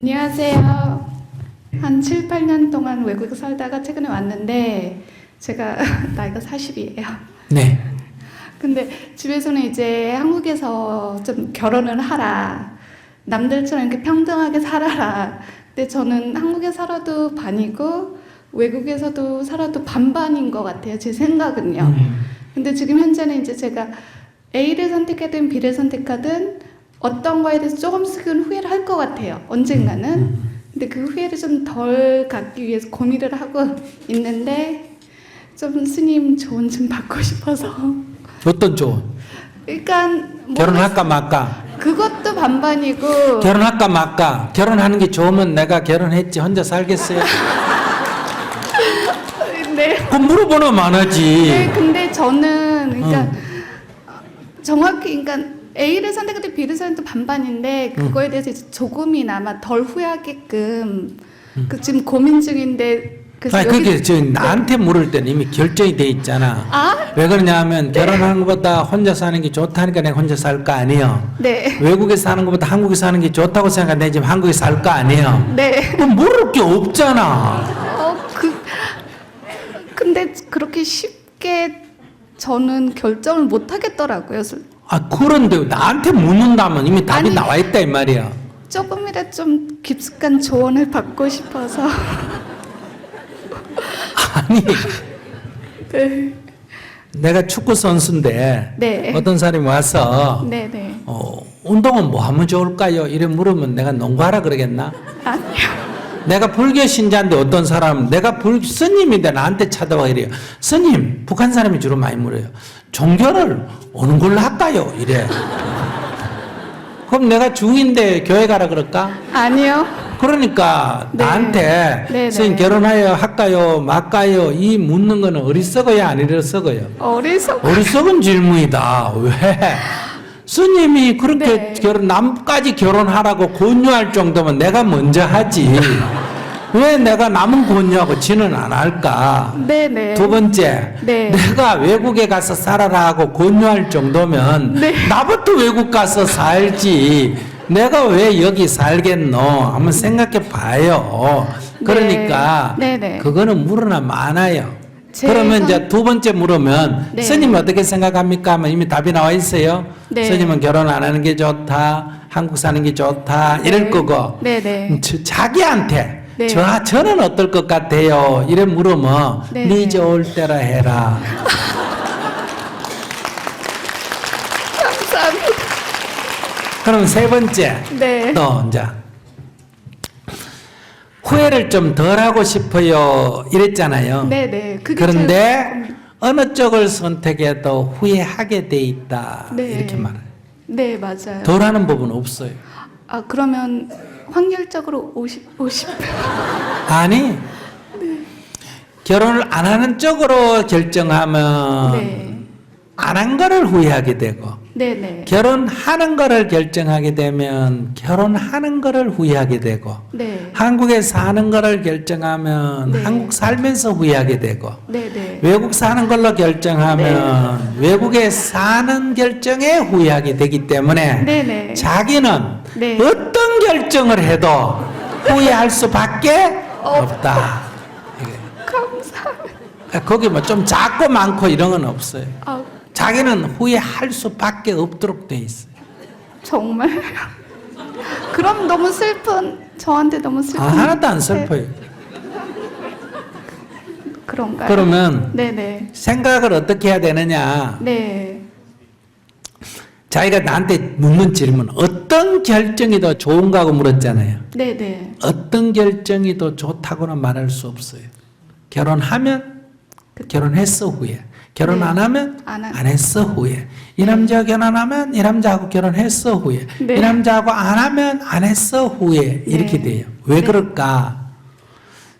안녕하세요. 한 7, 8년 동안 외국에 살다가 최근에 왔는데 제가 나이가 40이에요. 네. 근데 집에서는 이제 한국에서 좀 결혼을 하라. 남들처럼 이렇게 평등하게 살아라. 근데 저는 한국에 살아도 반이고 외국에서도 살아도 반반인 것 같아요. 제 생각은요. 근데 지금 현재는 이제 제가 A를 선택하든 B를 선택하든 어떤 거에 대해서 조금씩은 후회를 할 것 같아요. 언젠가는. 근데 그 후회를 좀 덜 갖기 위해서 고민을 하고 있는데 좀 스님 조언 좀 받고 싶어서. 어떤 조언? 그러니까 결혼할까 말까? 그것도 반반이고. 결혼할까 말까? 결혼하는 게 좋으면 내가 결혼했지 혼자 살겠어요? 네. 그럼 물어보면 많아지. 네, 근데 저는 그러니까 정확히 그러니까 A를 선택해도 B를 선택해도 반반인데 그거에 대해서 이제 조금이나마 덜 후회하게끔 그 지금 고민 중인데 그래서 아니 그게 저 나한테 물을 때는 이미 결정이 돼 있잖아. 아? 왜 그러냐면 결혼하는 것보다 혼자 사는 게 좋다니까 내가 혼자 살 거 아니에요. 네. 외국에 사는 것보다 한국에 사는 게 좋다고 생각하면 내가 지금 한국에 살 거 아니에요. 네. 그럼 물을 게 없잖아. 근데 그렇게 쉽게 저는 결정을 못 하겠더라고요. 아 그런데 나한테 묻는다면 이미 답이 아니, 나와 있다 이 말이야. 조금이라도 좀 깊숙한 조언을 받고 싶어서. 아니 네. 내가 축구 선수인데 네. 어떤 사람이 와서 네네. 운동은 뭐 하면 좋을까요? 이래 물으면 내가 농구하라 그러겠나? 아니요. 내가 불교 신자인데 어떤 사람 내가 스님인데 나한테 찾아와 이래요. 스님, 북한 사람이 주로 많이 물어요. 종교를 어느 걸로 할까요? 이래. 그럼 내가 중인데 교회 가라 그럴까? 아니요. 그러니까 네. 나한테 네네. 스님 결혼하여 할까요? 말까요? 이 묻는 거는 어리석어요? 안 어리석어요? 어리석은 질문이다. 왜? 스님이 그렇게 네. 남까지 결혼하라고 권유할 정도면 내가 먼저 하지. 왜 내가 남은 권유하고 지는 안 할까? 네네. 두 번째, 네. 내가 외국에 가서 살아라 하고 권유할 정도면 네. 나부터 외국 가서 살지. 내가 왜 여기 살겠노? 한번 생각해 봐요. 그러니까 네네. 그거는 물으나 많아요. 그러면 이제 두 번째 물으면 네. 스님 어떻게 생각합니까? 하면 이미 답이 나와 있어요. 네. 스님은 결혼 안 하는 게 좋다. 한국 사는 게 좋다. 이럴 네. 거고. 네네. 자기한테 네. 저는 어떨 것 같아요? 이래 물으면 네네. 네 좋을 때라 해라. 감사합니다. 그럼 세 번째 네. 또 이제 후회를 좀 덜 하고 싶어요 이랬잖아요. 네네. 그게 그런데 어느 쪽을 선택해도 후회하게 돼 있다. 네. 이렇게 말해요. 네, 맞아요. 덜 하는 법은 없어요. 아, 그러면 확률적으로 50. 아니 결혼을 안 하는 쪽으로 결정하면 네. 안 한 거를 후회하게 되고 네네. 결혼하는 거를 결정하게 되면 결혼하는 거를 후회하게 되고 네. 한국에 사는 거를 결정하면 네. 한국 살면서 후회하게 되고 네네. 외국 사는 걸로 결정하면 외국에 사는 결정에 후회하게 되기 때문에 네네. 자기는 네. 어떤 결정을 해도 후회할 수밖에 없다. 이게. 감사합니다. 거기 뭐 좀 작고 많고 이런 건 없어요. 아, 자기는 후회할 수밖에 없도록 돼 있어요. 정말? 그럼 너무 저한테 너무 슬픈. 하나도 안 슬퍼요. 그런가요? 그러면 네네. 생각을 어떻게 해야 되느냐? 네. 자기가 나한테 묻는 질문, 어떤 결정이 더 좋은가 하고 물었잖아요. 네네. 어떤 결정이 더 좋다고는 말할 수 없어요. 결혼하면 결혼했어 후회. 결혼 네. 안 하면 안 했어 후회. 이 남자와 결혼하면 이 남자하고 결혼했어 후회. 네. 이 남자하고 안 하면 안 했어 후회. 이렇게 네. 돼요. 왜 네. 그럴까?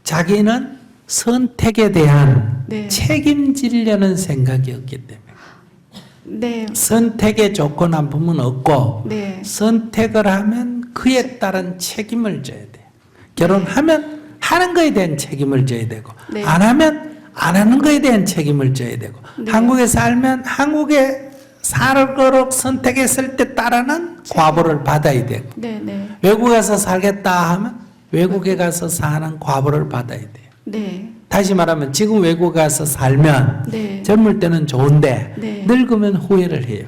자기는 선택에 대한 네. 책임지려는 생각이 없기 때문에. 네. 선택의 조건 한 번은 없고 네. 선택을 하면 그에 따른 책임을 져야 돼요. 결혼하면 하는 거에 대한 책임을 져야 되고 네. 안 하면 안 하는 거에 대한 책임을 져야 되고 네. 한국에 살면 한국에 살도록 선택했을 때 따라는 과보를 받아야 되고 네네. 외국에 가서 살겠다 하면 외국에 가서 사는 과보를 받아야 돼요. 네. 다시 말하면 지금 외국에 가서 살면 네. 젊을 때는 좋은데 네. 늙으면 후회를 해요.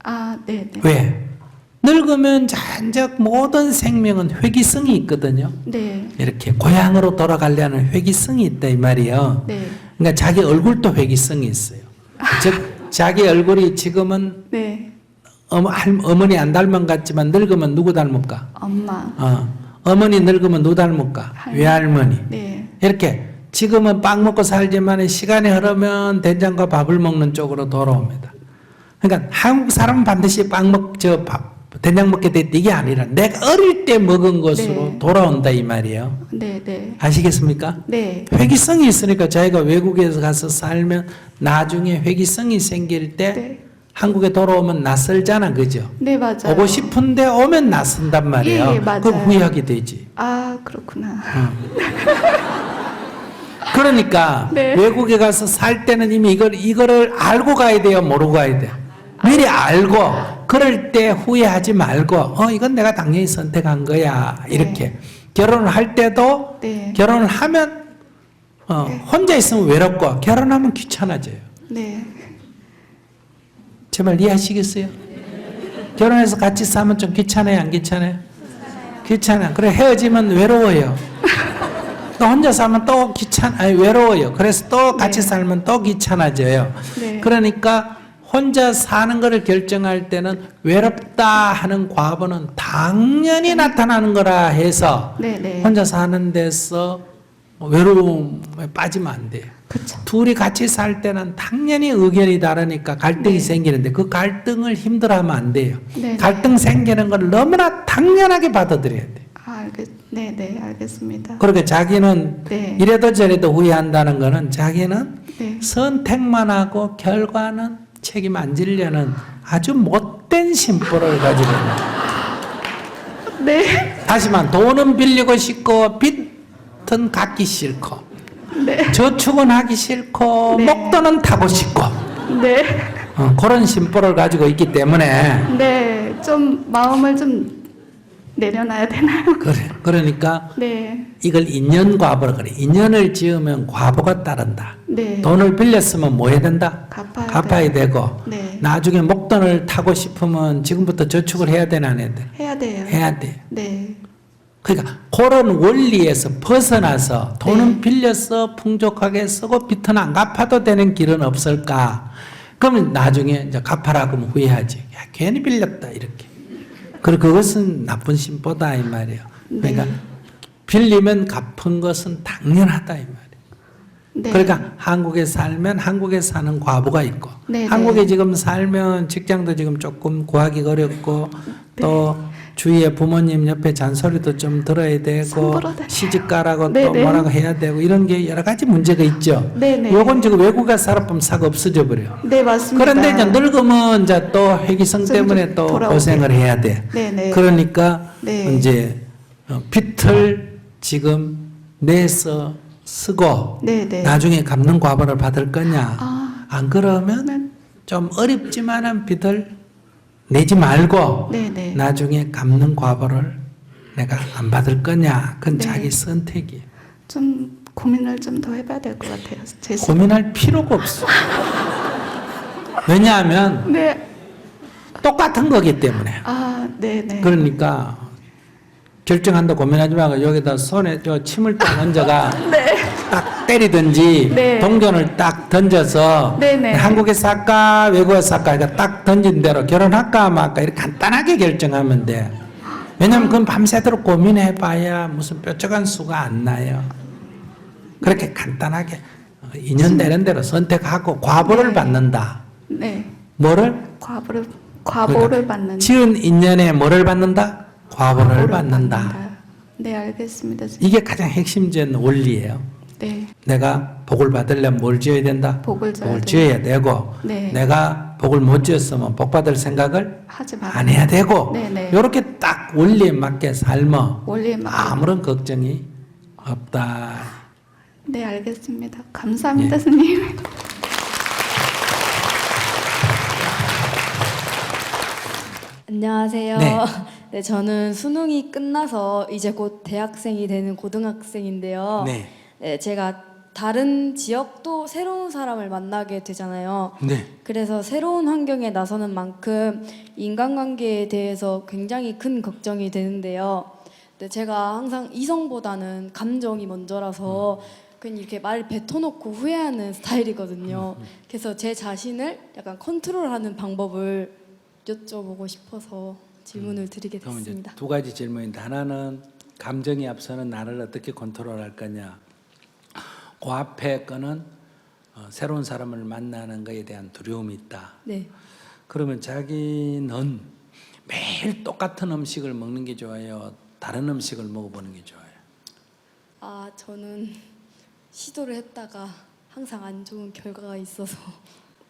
아, 네네. 왜? 늙으면 잔적 모든 생명은 회귀성이 있거든요. 네. 이렇게 고향으로 돌아가려는 회귀성이 있다 이 말이에요. 네. 그러니까 자기 얼굴도 회귀성이 있어요. 즉 자기 얼굴이 지금은 네. 어머니 안 닮은 것 같지만 늙으면 누구 닮을까? 엄마. 어머니 늙으면 누구 닮을까? 할머니. 외할머니. 네. 이렇게 지금은 빵 먹고 살지만 시간이 흐르면 된장과 밥을 먹는 쪽으로 돌아옵니다. 그러니까 한국 사람은 반드시 된장 먹게 됐다 이게 아니라 내가 어릴 때 먹은 것으로 네. 돌아온다 이 말이에요. 네네. 아시겠습니까? 네. 회귀성이 있으니까 자기가 외국에서 가서 살면 나중에 회귀성이 생길 때 네. 한국에 돌아오면 낯설잖아, 그죠? 네, 맞아요. 오고 싶은데 오면 낯선단 말이에요. 예, 맞아요. 그럼 후회하게 되지. 아, 그렇구나. 그러니까 네. 외국에 가서 살 때는 이미 이거를 알고 가야 돼요, 모르고 가야 돼요. 미리 알고 그럴 때 후회하지 말고 이건 내가 당연히 선택한 거야 이렇게 결혼을 할 때도 네. 결혼을 하면 혼자 있으면 외롭고 결혼하면 귀찮아져요. 네. 제 말 이해하시겠어요? 결혼해서 같이 살면 좀 귀찮아요, 안 귀찮아요? 귀찮아. 그래 헤어지면 외로워요. 또 혼자 살면 또 외로워요. 그래서 또 같이 네. 살면 또 귀찮아져요. 네. 그러니까 혼자 사는 것을 결정할 때는 외롭다 하는 과보는 당연히 나타나는 거라 해서 네네. 혼자 사는 데서 외로움에 빠지면 안 돼요. 그쵸. 둘이 같이 살 때는 당연히 의견이 다르니까 갈등이 네. 생기는데 그 갈등을 힘들어하면 안 돼요. 네네. 갈등 생기는 걸 너무나 당연하게 받아들여야 돼요. 네네, 알겠습니다. 그렇게 자기는 네. 이래도 저래도 후회한다는 거는 자기는 네. 선택만 하고 결과는 책임 안 지려는 아주 못된 심보를 가지고 있는 거예요. 네. 다시만 돈은 빌리고 싶고 빚은 갚기 싫고 네. 저축은 하기 싫고 네. 목돈은 타고 싶고 네. 그런 심보를 가지고 있기 때문에 네. 좀 마음을 좀 내려놔야 되나요? 그러니까 네. 이걸 인연과보라 그래. 인연을 지으면 과보가 따른다. 네. 돈을 빌렸으면 뭐 해야 된다? 갚아야 되고 네. 나중에 목돈을 타고 싶으면 지금부터 저축을 해야 되나 안 해야 돼? 해야 돼요. 해야 돼. 네. 그러니까 그런 원리에서 벗어나서 돈은 네. 빌려서 풍족하게 쓰고 빚은 안 갚아도 되는 길은 없을까? 그러면 나중에 이제 갚아라 그러면 후회하지. 야, 괜히 빌렸다 이렇게. 그리고 그것은 나쁜 심보다 이 말이에요. 그러니까 네. 빌리면 갚은 것은 당연하다 이 말이에요. 네. 그러니까 한국에 살면 한국에 사는 과보가 있고 네, 한국에 네. 지금 살면 직장도 지금 조금 구하기 어렵고 또 주위에 부모님 옆에 잔소리도 좀 들어야 되고 손보러 다녀요. 시집가라고 네, 또 네. 뭐라고 해야 되고 이런 게 여러 가지 문제가 있죠. 네, 네. 요건 지금 외국에 살아보면 싹 없어져 버려. 네, 맞습니다. 그런데 이제 늙으면 이제 또 회귀성 좀 때문에 또 돌아오게. 고생을 해야 돼. 네, 네. 그러니까 네. 이제 빚을 지금 내서 쓰고 네, 네. 나중에 갚는 과보를 받을 거냐? 아. 안 그러면 네. 좀 어렵지만은 빚을 내지 말고 네, 네. 나중에 갚는 과보를 내가 안 받을 거냐? 그건 네. 자기 선택이에요. 좀 고민을 좀 더 해봐야 될 것 같아요. 제 고민할 필요가 없어. 왜냐하면 네. 똑같은 거기 때문에. 아, 네, 네. 그러니까 결정한다 고민하지 말고 여기다 손에 침을 딱 얹어가 네. 딱 때리든지 네. 동전을 딱 던져서 네네. 한국에 살까 외국에 살까 이거 딱 던진 대로 결혼할까 말까 이렇게 간단하게 결정하면 돼. 왜냐면 그건 밤새도록 고민해봐야 무슨 뾰족한 수가 안 나요. 그렇게 간단하게 인연 되는 대로 선택하고 과보를 네. 받는다. 네. 뭐를? 과보를 그러니까 받는. 지은 인연에 뭐를 받는다? 과보를 받는다. 네, 알겠습니다. 이게 가장 핵심적인 원리예요. 네. 내가 복을 받으려면 뭘 지어야 된다? 복을 져야 지어야 되고 네. 내가 복을 못 지었으면 복 받을 생각을 하지 마. 안 해야 되고 네네. 이렇게 딱 원리에 맞게 살면 원리에 맞게. 아무런 걱정이 없다. 네, 알겠습니다. 감사합니다, 예. 스님. 안녕하세요. 네. 네, 저는 수능이 끝나서 이제 곧 대학생이 되는 고등학생인데요. 네. 네, 제가 다른 지역도 새로운 사람을 만나게 되잖아요. 네. 그래서 새로운 환경에 나서는 만큼 인간관계에 대해서 굉장히 큰 걱정이 되는데요. 네, 제가 항상 이성보다는 감정이 먼저라서 그냥 이렇게 말 뱉어놓고 후회하는 스타일이거든요. 그래서 제 자신을 약간 컨트롤하는 방법을 여쭤보고 싶어서 질문을 드리게 그럼 이제 됐습니다. 두 가지 질문인데, 하나는 감정이 앞서는 나를 어떻게 컨트롤할 거냐. 그 앞에 거는 새로운 사람을 만나는 것에 대한 두려움이 있다. 네, 그러면 자기는 매일 똑같은 음식을 먹는 게 좋아요? 다른 음식을 먹어보는 게 좋아요? 저는 시도를 했다가 항상 안 좋은 결과가 있어서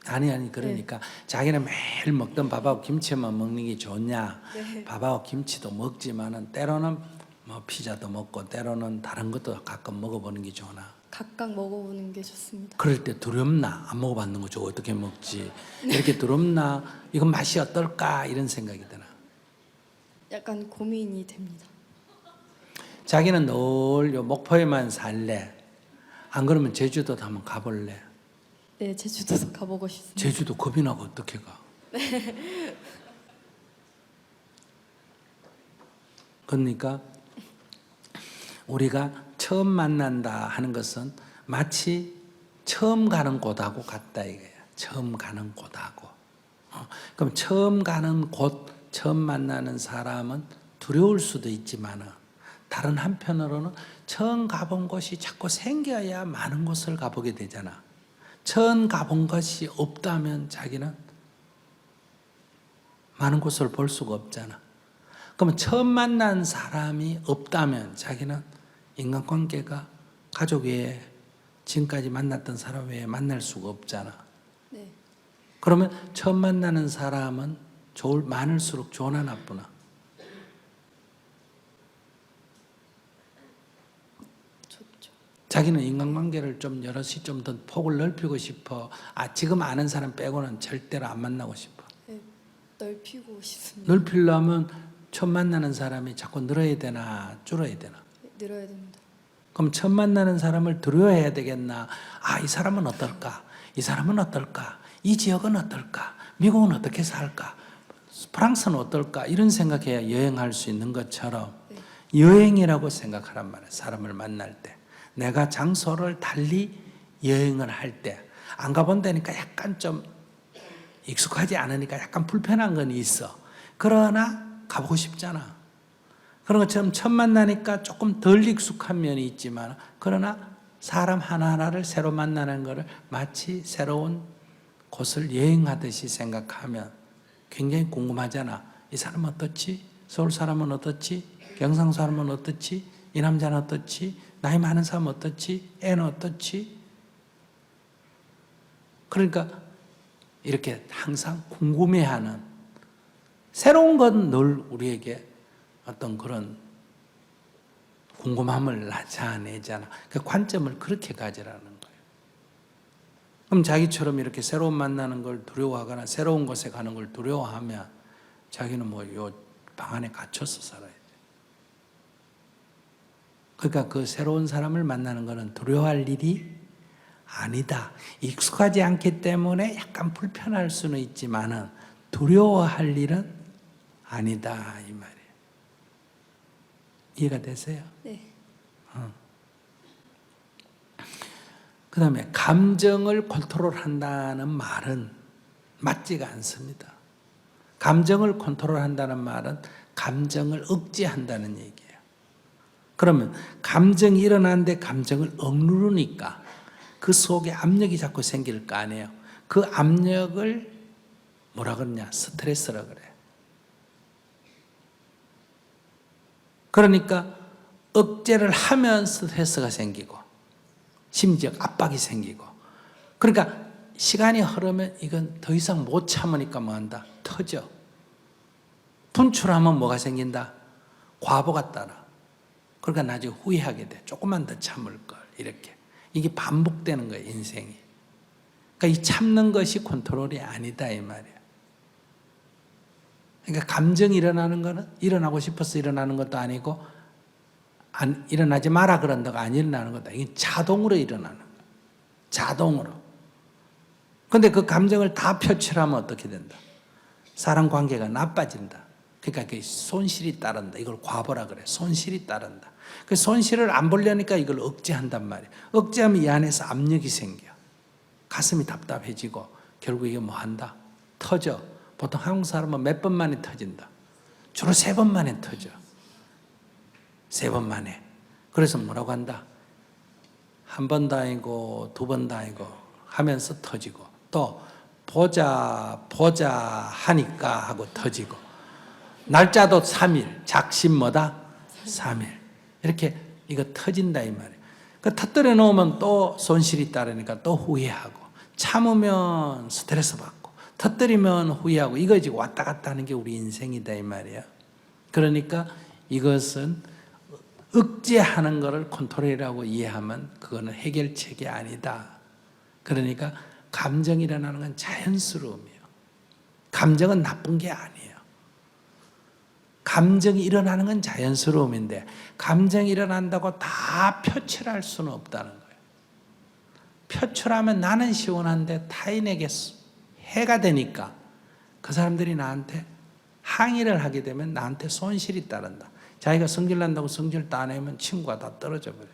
아니 그러니까 자기는 매일 먹던 밥하고 김치만 먹는 게 좋냐? 네. 밥하고 김치도 먹지만은 때로는 뭐 피자도 먹고 때로는 다른 것도 가끔 먹어보는 게 좋나? 각각 먹어보는 게 좋습니다. 그럴 때 두렵나? 안 먹어봤는 거 저거 어떻게 먹지? 이렇게 두렵나? 이건 맛이 어떨까? 이런 생각이 드나? 약간 고민이 됩니다. 자기는 늘 요 목포에만 살래? 안 그러면 제주도도 한번 가볼래? 네, 제주도도 가보고 싶습니다. 제주도 겁이 나고 어떻게 가? 그러니까 우리가 처음 만난다 하는 것은 마치 처음 가는 곳하고 같다 이거야. 처음 가는 곳하고. 그럼 처음 가는 곳, 처음 만나는 사람은 두려울 수도 있지만 다른 한편으로는 처음 가본 곳이 자꾸 생겨야 많은 곳을 가보게 되잖아. 처음 가본 것이 없다면 자기는 많은 곳을 볼 수가 없잖아. 그러면 처음 만난 사람이 없다면 자기는 인간관계가 가족 외에 지금까지 만났던 사람 외에 만날 수가 없잖아. 네, 그러면 처음 만나는 사람은 많을수록 좋으나 나쁘나? 좋죠. 자기는 인간관계를 좀 여럿이 좀 더 폭을 넓히고 싶어. 지금 아는 사람 빼고는 절대로 안 만나고 싶어. 네, 넓히고 싶습니다. 넓히려면 처음 만나는 사람이 자꾸 늘어야 되나 줄어야 되나? 네, 늘어야 됩니다. 그럼 처음 만나는 사람을 두려워해야 되겠나? 이 사람은 어떨까? 이 사람은 어떨까? 이 지역은 어떨까? 미국은 어떻게 살까? 프랑스는 어떨까? 이런 생각해야 여행할 수 있는 것처럼 여행이라고 생각하란 말이에요. 사람을 만날 때. 내가 장소를 달리 여행을 할 때. 안 가본 데니까 약간 좀 익숙하지 않으니까 약간 불편한 건 있어. 그러나 가보고 싶잖아. 그런 것처럼 처음 만나니까 조금 덜 익숙한 면이 있지만 그러나 사람 하나하나를 새로 만나는 것을 마치 새로운 곳을 여행하듯이 생각하면 굉장히 궁금하잖아. 이 사람은 어떻지? 서울 사람은 어떻지? 경상 사람은 어떻지? 이 남자는 어떻지? 나이 많은 사람은 어떻지? 애는 어떻지? 그러니까 이렇게 항상 궁금해하는 새로운 건 늘 우리에게 어떤 그런 궁금함을 자아내잖아. 그 관점을 그렇게 가지라는 거예요. 그럼 자기처럼 이렇게 새로운 만나는 걸 두려워하거나 새로운 곳에 가는 걸 두려워하면 자기는 뭐 요 방 안에 갇혀서 살아야 돼. 그러니까 그 새로운 사람을 만나는 거는 두려워할 일이 아니다. 익숙하지 않기 때문에 약간 불편할 수는 있지만은 두려워할 일은 아니다 이 말이에요. 이해가 되세요? 네, 그 다음에 감정을 컨트롤한다는 말은 맞지가 않습니다. 감정을 컨트롤한다는 말은 감정을 억제한다는 얘기예요. 그러면 감정이 일어나는데 감정을 억누르니까 그 속에 압력이 자꾸 생길 거 아니에요. 그 압력을 뭐라 그러냐? 스트레스라 그래. 그러니까 억제를 하면 스트레스가 생기고 심지어 압박이 생기고 그러니까 시간이 흐르면 이건 더 이상 못 참으니까 뭐 한다? 터져. 분출하면 뭐가 생긴다? 과보가 따라. 그러니까 나중에 후회하게 돼. 조금만 더 참을 걸 이렇게. 이게 반복되는 거예요 인생이. 그러니까 이 참는 것이 컨트롤이 아니다 이 말이야. 그러니까 감정이 일어나는 거는 일어나고 싶어서 일어나는 것도 아니고 일어나지 마라 그런다고 안 일어나는 것도 이게 자동으로 일어나는 거예요. 자동으로. 근데 그 감정을 다 표출하면 어떻게 된다? 사람 관계가 나빠진다. 그러니까 그 손실이 따른다. 이걸 과보라 그래. 손실이 따른다. 그 손실을 안 보려니까 이걸 억제한단 말이에요. 억제하면 이 안에서 압력이 생겨. 가슴이 답답해지고 결국 이게 뭐 한다? 터져. 보통 한국 사람은 몇 번 만에 터진다. 주로 3번 만에 터져. 3번 만에. 그래서 뭐라고 한다? 한 번도 아니고 2번도 아니고 하면서 터지고 또 보자 하니까 하고 터지고 날짜도 3일, 작심 뭐다? 3일. 이렇게 이거 터진다 이 말이에요. 그 터뜨려 놓으면 또 손실이 따르니까 또 후회하고 참으면 스트레스 받고 터뜨리면 후회하고 이거 지금 왔다 갔다 하는 게 우리 인생이다 이 말이에요. 그러니까 이것은 억제하는 것을 컨트롤이라고 이해하면 그거는 해결책이 아니다. 그러니까 감정이 일어나는 건 자연스러움이에요. 감정은 나쁜 게 아니에요. 감정이 일어나는 건 자연스러움인데 감정이 일어난다고 다 표출할 수는 없다는 거예요. 표출하면 나는 시원한데 타인에게 해가 되니까 그 사람들이 나한테 항의를 하게 되면 나한테 손실이 따른다. 자기가 성질 난다고 성질 따내면 친구가 다 떨어져 버려요.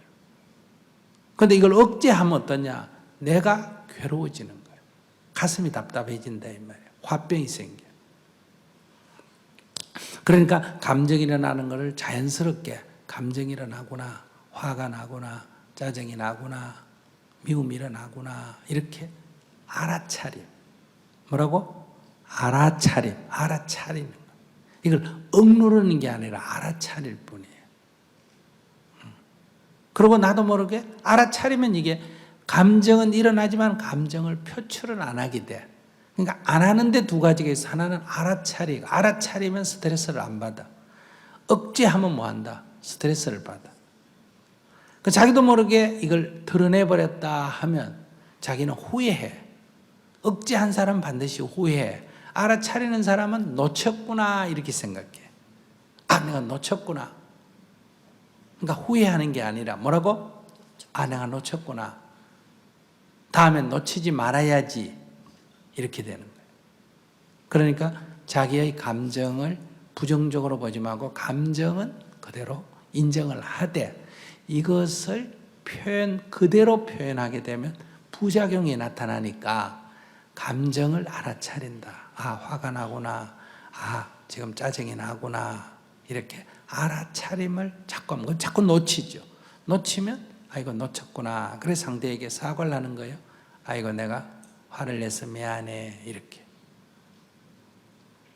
그런데 이걸 억제하면 어떠냐? 내가 괴로워지는 거예요. 가슴이 답답해진다 이 말이에요. 화병이 생겨요. 그러니까 감정이 일어나는 것을 자연스럽게 감정이 일어나구나, 화가 나구나, 짜증이 나구나, 미움이 일어나구나 이렇게 알아차림. 뭐라고? 알아차림. 알아차리는 거. 이걸 억누르는 게 아니라 알아차릴 뿐이에요. 그리고 나도 모르게 알아차리면 이게 감정은 일어나지만 감정을 표출을 안 하게 돼. 그러니까 안 하는데 2가지가 있어. 하나는 알아차리고 알아차리면 스트레스를 안 받아. 억제하면 뭐 한다? 스트레스를 받아. 그 자기도 모르게 이걸 드러내버렸다 하면 자기는 후회해. 억제한 사람은 반드시 후회해. 알아차리는 사람은 놓쳤구나 이렇게 생각해. 아, 내가 놓쳤구나. 그러니까 후회하는 게 아니라 뭐라고? 아, 내가 놓쳤구나. 다음엔 놓치지 말아야지. 이렇게 되는 거예요. 그러니까 자기의 감정을 부정적으로 보지 말고 감정은 그대로 인정을 하되 이것을 그대로 표현하게 되면 부작용이 나타나니까 감정을 알아차린다. 아, 화가 나구나. 아, 지금 짜증이 나구나. 이렇게 알아차림을 자꾸 놓치죠. 놓치면 아이고 놓쳤구나. 그래서 상대에게 사과를 하는 거예요. 아이고 내가 화를 내서 미안해. 이렇게.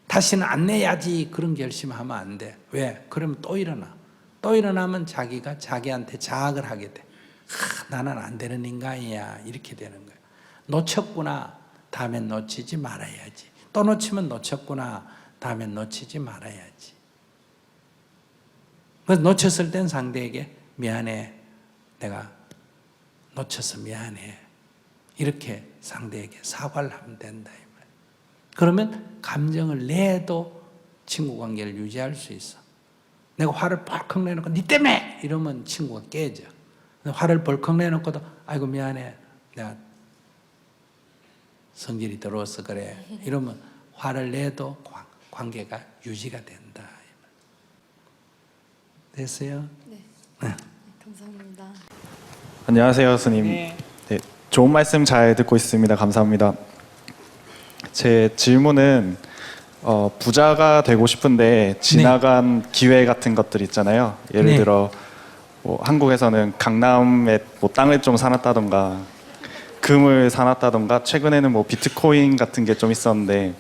다시는 안 내야지. 그런 결심하면 안 돼. 왜? 그러면 또 일어나. 또 일어나면 자기가 자기한테 자학을 하게 돼. 나는 안 되는 인간이야. 이렇게 되는 거예요. 놓쳤구나. 다음엔 놓치지 말아야지. 또 놓치면 놓쳤구나. 다음엔 놓치지 말아야지. 그래서 놓쳤을 땐 상대에게 미안해. 내가 놓쳐서 미안해. 이렇게 상대에게 사과를 하면 된다. 그러면 감정을 내도 친구 관계를 유지할 수 있어. 내가 화를 벌컥 내놓고 니 때문에 이러면 친구가 깨져. 화를 벌컥 내놓고도 아이고 미안해. 내가 성질이 더러워서 그래. 이러면 화를 내도 관계가 유지가 된다. 됐어요? 네. 네. 감사합니다. 안녕하세요, 스님. 네. 네, 좋은 말씀 잘 듣고 있습니다. 감사합니다. 제 질문은 부자가 되고 싶은데 지나간 기회 같은 것들 있잖아요. 예를 네. 들어 뭐 한국에서는 강남에 뭐 땅을 좀 사놨다던가 금을 사놨다던가 최근에는 뭐 비트코인 같은 게 좀 있었는데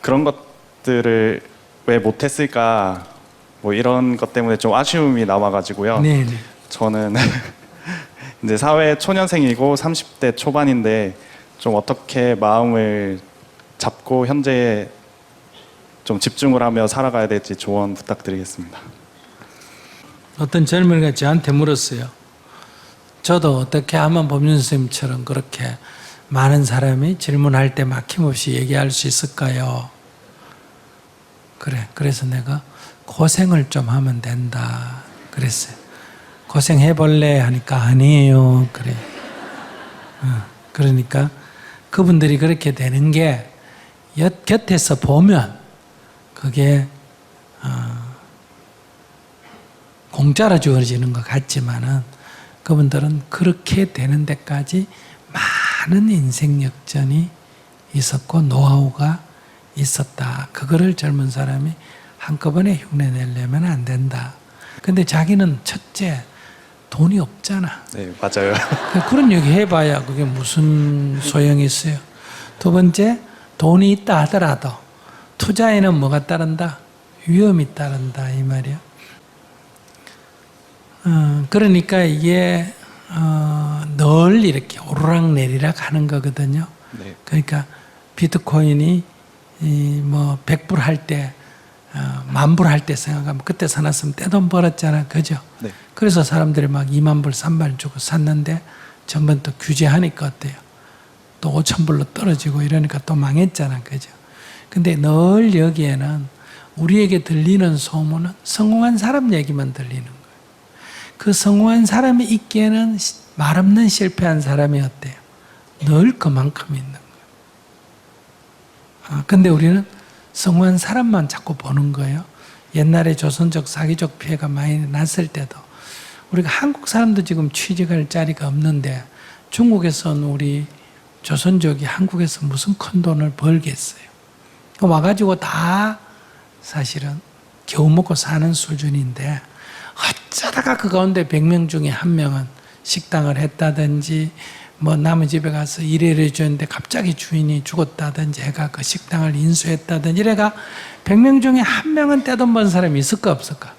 그런 것들을 왜 못했을까? 뭐 이런 것 때문에 좀 아쉬움이 남아가지고요. 네. 저는 이제 사회 초년생이고 30대 초반인데 좀 어떻게 마음을 잡고 현재에 좀 집중을 하며 살아가야 될지 조언 부탁드리겠습니다. 어떤 젊은이가 저한테 물었어요. 저도 어떻게 하면 법륜 선생님처럼 그렇게 많은 사람이 질문할 때 막힘없이 얘기할 수 있을까요? 그래. 그래서 내가 고생을 좀 하면 된다. 그랬어요. 고생해볼래? 하니까 아니에요. 그래. 그러니까 그분들이 그렇게 되는 게 곁에서 보면 그게 공짜로 주어지는 것 같지만은 그분들은 그렇게 되는 데까지 많은 인생 역전이 있었고 노하우가 있었다. 그거를 젊은 사람이 한꺼번에 흉내내려면 안 된다. 근데 자기는 첫째 돈이 없잖아. 네, 맞아요. 그런 얘기 해봐야 그게 무슨 소용이 있어요. 두 번째, 돈이 있다 하더라도 투자에는 뭐가 따른다? 위험이 따른다 이 말이야. 그러니까 이게 늘 이렇게 오르락 내리락 하는 거거든요. 네. 그러니까 비트코인이 뭐 100불 할 때, 10,000불 할 때 생각하면 그때 사놨으면 떼돈 벌었잖아. 그죠? 네. 그래서 사람들이 막 20,000불, 30,000불 주고 샀는데 전번 또 규제하니까 어때요? 또 5,000불로 떨어지고 이러니까 또 망했잖아. 그죠? 근데 늘 여기에는 우리에게 들리는 소문은 성공한 사람 얘기만 들리는 거예요. 그 성공한 사람이 있기에는 말 없는 실패한 사람이 어때요? 늘 그만큼 있는 거예요. 근데 우리는 성공한 사람만 자꾸 보는 거예요. 옛날에 조선족 사기족 피해가 많이 났을 때도 우리가 한국 사람도 지금 취직할 자리가 없는데 중국에서는 우리 조선족이 한국에서 무슨 큰 돈을 벌겠어요. 와가지고 다 사실은 겨우 먹고 사는 수준인데 어쩌다가 그 가운데 100명 중에 한 명은 식당을 했다든지 뭐 남의 집에 가서 일을 해주는데 갑자기 주인이 죽었다든지 해가 그 식당을 인수했다든지 이래가 100명 중에 한 명은 떼돈 번 사람이 있을까 없을까?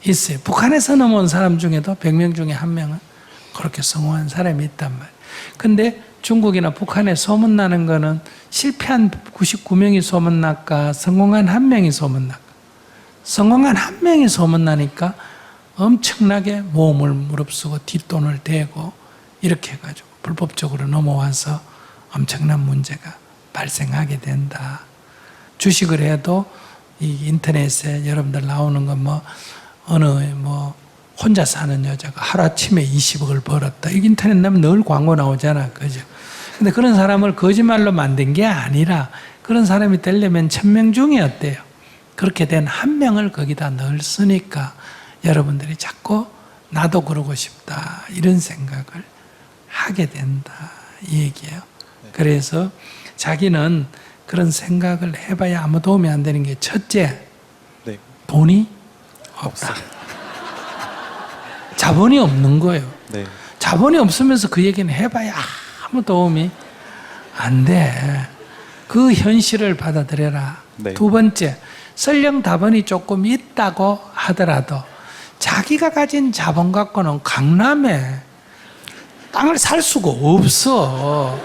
있어요. 북한에서 넘어온 사람 중에도 100명 중에 한 명은 그렇게 성공한 사람이 있단 말이에요. 근데 중국이나 북한에 소문나는 거는 실패한 99명이 소문날까 성공한 한 명이 소문날까? 성공한 한 명이 소문나니까 엄청나게 모험을 무릅쓰고 뒷돈을 대고 이렇게 해가지고 불법적으로 넘어와서 엄청난 문제가 발생하게 된다. 주식을 해도 이 인터넷에 여러분들 나오는 건 뭐 어느 뭐 혼자 사는 여자가 하루아침에 20억을 벌었다. 이 인터넷 나면 늘 광고 나오잖아. 그죠? 근데 그런 사람을 거짓말로 만든 게 아니라 그런 사람이 되려면 1,000명 중에 어때요? 그렇게 된 한 명을 거기다 늘 쓰니까 여러분들이 자꾸 나도 그러고 싶다 이런 생각을 하게 된다 이 얘기예요. 그래서 자기는 그런 생각을 해봐야 아무 도움이 안 되는 게 첫째, 네. 돈이 없다. 자본이 없는 거예요. 네. 자본이 없으면서 그 얘기는 해봐야 아무 도움이 안 돼. 그 현실을 받아들여라. 네. 두 번째, 설령 자본이 조금 있다고 하더라도 자기가 가진 자본 갖고는 강남에 땅을 살 수가 없어.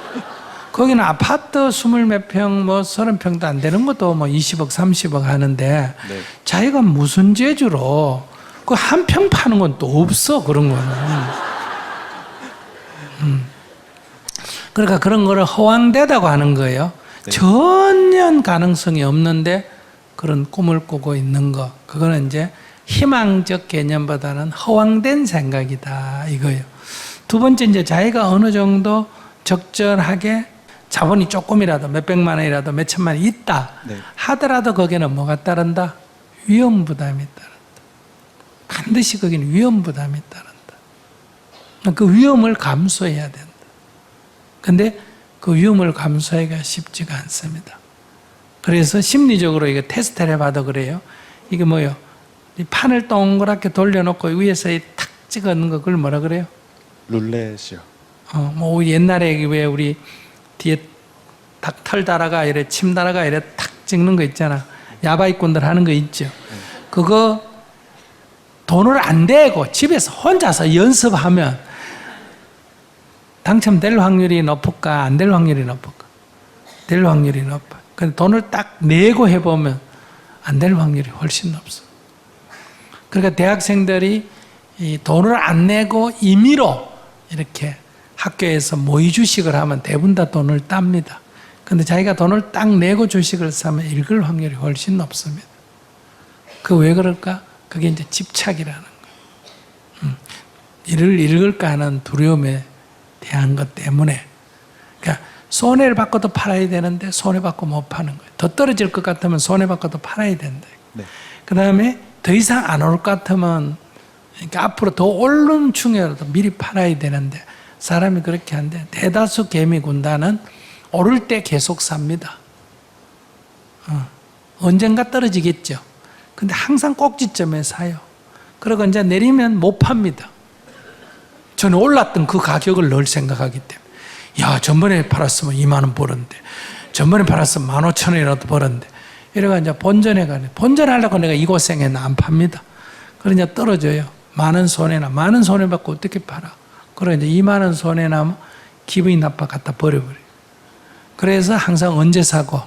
거기는 아파트 20몇 평, 뭐 30평도 안 되는 것도 뭐 20억, 30억 하는데 네. 자기가 무슨 재주로 그 한 평 파는 건 또 없어. 그런 거는. 그러니까 그런 거를 허황되다고 하는 거예요. 네. 전혀 가능성이 없는데 그런 꿈을 꾸고 있는 거. 그거는 이제 희망적 개념보다는 허황된 생각이다. 이거예요. 두 번째, 이제 자기가 어느 정도 적절하게 자본이 조금이라도 몇백만 원이라도 몇천만 원이 있다 네. 하더라도 거기는 뭐가 따른다? 위험 부담이 따른다. 반드시 거기는 위험 부담이 따른다. 그 위험을 감수해야 된다. 근데 그 위험을 감수하기가 쉽지가 않습니다. 그래서 심리적으로 이거 테스트를 해봐도 그래요. 이게 뭐예요? 이 판을 동그랗게 돌려놓고 위에서 탁 찍어 넣는 거 그걸 뭐라 그래요? 룰렛이요. 뭐 옛날에 왜 우리 뒤에 털 달아가 이래 침 달아가 이래 탁 찍는 거 있잖아. 야바이꾼들 하는 거 있죠. 그거 돈을 안 대고 집에서 혼자서 연습하면 당첨될 확률이 높을까 안 될 확률이 높을까? 될 확률이 높아. 근데 돈을 딱 내고 해보면 안 될 확률이 훨씬 높어. 그러니까 대학생들이 이 돈을 안 내고 임의로 이렇게 학교에서 모의 주식을 하면 대부분 다 돈을 땁니다. 근데 자기가 돈을 딱 내고 주식을 사면 읽을 확률이 훨씬 높습니다. 그 왜 그럴까? 그게 이제 집착이라는 거. 이를 잃을까 하는 두려움에 대한 것 때문에. 그러니까 손해를 받고도 팔아야 되는데 손해받고 못 파는 거예요. 더 떨어질 것 같으면 손해받고도 팔아야 된다. 네. 그 다음에 더 이상 안 올 것 같으면, 그러니까 앞으로 더 오른 층이라도 미리 팔아야 되는데 사람이 그렇게 한데, 대다수 개미 군단은 오를 때 계속 삽니다. 언젠가 떨어지겠죠. 근데 항상 꼭지점에 사요. 그리고 이제 내리면 못 팝니다. 저는 올랐던 그 가격을 늘 생각하기 때문에, 야, 전번에 팔았으면 2만 원 벌었는데, 전번에 팔았으면 15,000원이라도 벌었는데, 이래가 이제 본전에 가네. 본전하려고 내가 이 고생했나 안 팝니다. 그러냐 떨어져요. 많은 손해나, 많은 손해받고 어떻게 팔아? 그래 이제 2만 원 손해나면 기분이 나빠 갖다 버려버려요. 그래서 항상 언제 사고,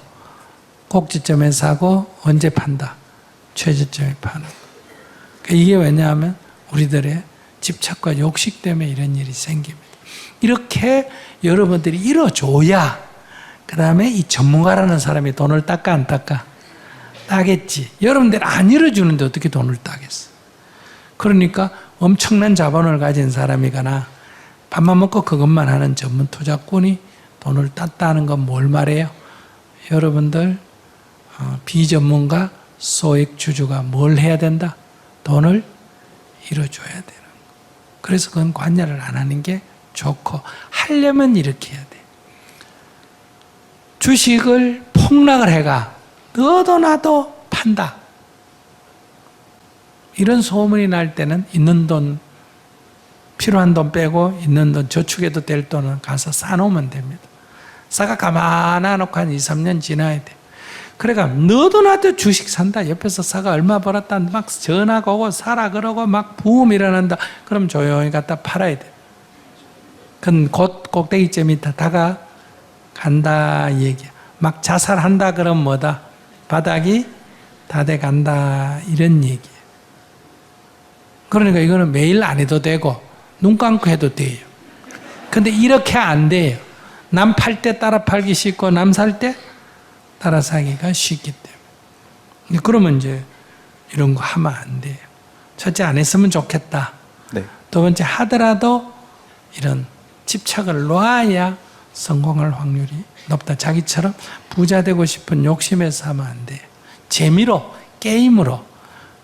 꼭지점에 사고, 언제 판다. 최저점에 파는 거. 이게 왜냐하면 우리들의 집착과 욕식 때문에 이런 일이 생깁니다. 이렇게 여러분들이 이뤄줘야 그 다음에 이 전문가라는 사람이 돈을 닦아 안 닦아? 따겠지. 여러분들 안 이뤄주는데 어떻게 돈을 따겠어? 그러니까 엄청난 자본을 가진 사람이거나 밥만 먹고 그것만 하는 전문 투자꾼이 돈을 땄다는 건 뭘 말해요? 여러분들 비전문가 소액 주주가 뭘 해야 된다? 돈을 잃어줘야 되는 거. 그래서 그건 관여를 안 하는 게 좋고, 하려면 이렇게 해야 돼. 주식을 폭락을 해가 너도 나도 판다. 이런 소문이 날 때는 있는 돈, 필요한 돈 빼고 있는 돈, 저축해도 될 돈은 가서 사놓으면 됩니다. 사가 가만히 놓고 한 2, 3년 지나야 돼. 그러니까 너도 나도 주식 산다. 옆에서 사가 얼마 벌었다. 막 전화가 오고 사라 그러고 막 부음 일어난다. 그럼 조용히 갖다 팔아야 돼. 그건 곧 꼭대기점이 다가간다 얘기야. 막 자살한다 그러면 뭐다? 바닥이 다 돼간다 이런 얘기예요. 그러니까 이거는 매일 안 해도 되고 눈 감고 해도 돼요. 근데 이렇게 안 돼요. 남 팔 때 따라 팔기 쉽고 남 살 때 따라 사기가 쉽기 때문에. 그러면 이제 이런 거 하면 안 돼요. 첫째, 안 했으면 좋겠다. 네. 두 번째, 하더라도 이런 집착을 놔야 성공할 확률이 높다. 자기처럼 부자 되고 싶은 욕심에서 하면 안 돼요. 재미로, 게임으로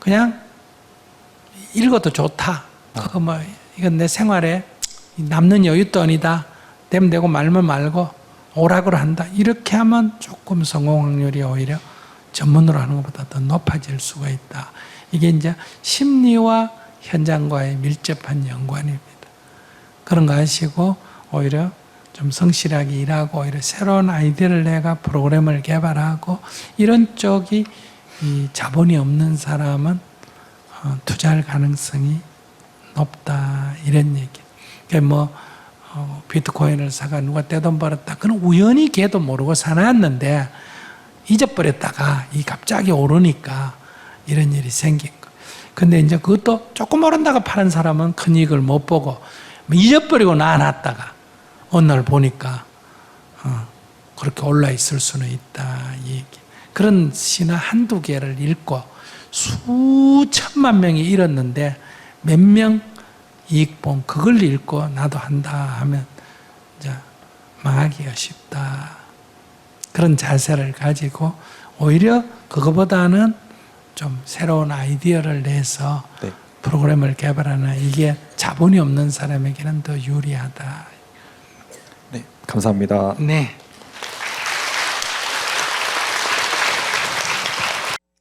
그냥 읽어도 좋다. 그거 뭐 이건 내 생활에 남는 여윳돈이다. 되면 되고 말면 말고 오락으로 한다. 이렇게 하면 조금 성공 확률이 오히려 전문으로 하는 것보다 더 높아질 수가 있다. 이게 이제 심리와 현장과의 밀접한 연관입니다. 그런 거 아시고 오히려 좀 성실하게 일하고 오히려 새로운 아이디어를 내가 프로그램을 개발하고 이런 쪽이 이 자본이 없는 사람은 투자할 가능성이 높다. 이런 얘기. 그러니까 뭐 비트코인을 사가 누가 떼돈 벌었다. 그건 우연히 걔도 모르고 사놨는데 잊어버렸다가 이 갑자기 오르니까 이런 일이 생긴 거. 근데 이제 그것도 조금 오른다가 파는 사람은 큰 이익을 못 보고 잊어버리고 놔놨다가 어느 날 보니까 그렇게 올라 있을 수는 있다. 이 얘기. 그런 시나 한두 개를 읽고 수천만 명이 잃었는데 몇 명 이익 본 그걸 읽고 나도 한다 하면 이제 망하기가 쉽다. 그런 자세를 가지고 오히려 그거보다는 좀 새로운 아이디어를 내서 네. 프로그램을 개발하는 이게 자본이 없는 사람에게는 더 유리하다. 네. 감사합니다. 네.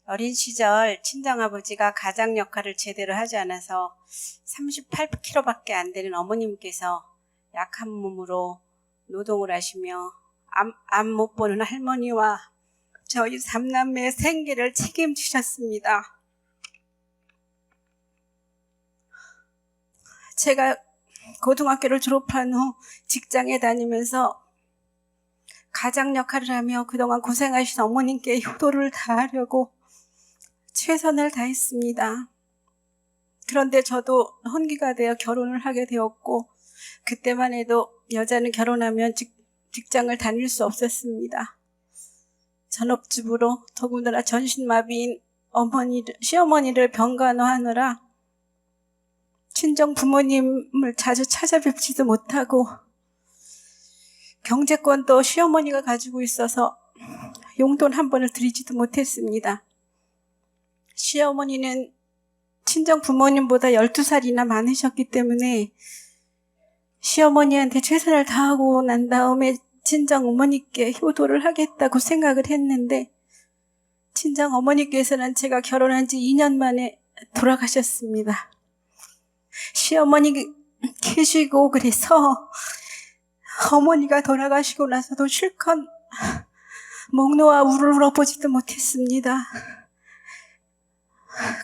어린 시절 친정아버지가 가장 역할을 제대로 하지 않아서 38kg밖에 안 되는 어머님께서 약한 몸으로 노동을 하시며 앞 못 보는 할머니와 저희 3남매의 생계를 책임지셨습니다. 제가 고등학교를 졸업한 후 직장에 다니면서 가장 역할을 하며 그동안 고생하신 어머님께 효도를 다하려고 최선을 다했습니다. 그런데 저도 혼기가 되어 결혼을 하게 되었고 그때만 해도 여자는 결혼하면 직장을 다닐 수 없었습니다. 전업주부로 더군다나 전신마비인 시어머니를 병간호하느라 친정 부모님을 자주 찾아뵙지도 못하고 경제권도 시어머니가 가지고 있어서 용돈 한 번을 드리지도 못했습니다. 시어머니는 친정 부모님보다 12살이나 많으셨기 때문에 시어머니한테 최선을 다하고 난 다음에 친정 어머니께 효도를 하겠다고 생각을 했는데 친정 어머니께서는 제가 결혼한 지 2년 만에 돌아가셨습니다. 시어머니 계시고 그래서 어머니가 돌아가시고 나서도 실컷 목 놓아 울어보지도 못했습니다.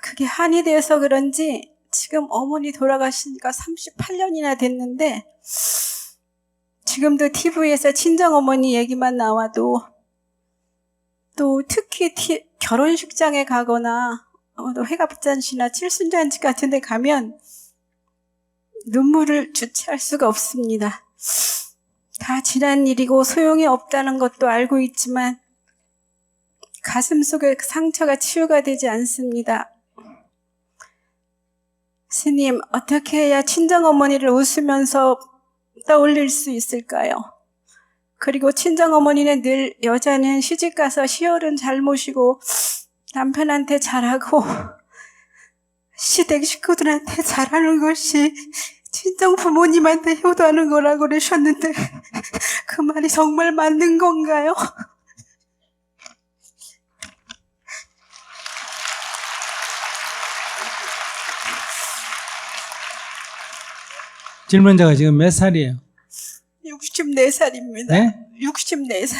그게 한이 돼서 그런지 지금 어머니 돌아가시니까 38년이나 됐는데 지금도 TV에서 친정어머니 얘기만 나와도 또 특히 결혼식장에 가거나 또 회갑잔치나 칠순잔치 같은 데 가면 눈물을 주체할 수가 없습니다. 다 지난 일이고 소용이 없다는 것도 알고 있지만 가슴 속의 상처가 치유가 되지 않습니다. 스님, 어떻게 해야 친정어머니를 웃으면서 떠올릴 수 있을까요? 그리고 친정어머니는 늘 여자는 시집가서 시어른 잘 모시고 남편한테 잘하고 시댁 식구들한테 잘하는 것이 친정 부모님한테 효도하는 거라고 그러셨는데 그 말이 정말 맞는 건가요? 질문자가 지금 몇 살이에요? 64살입니다. 네? 64살.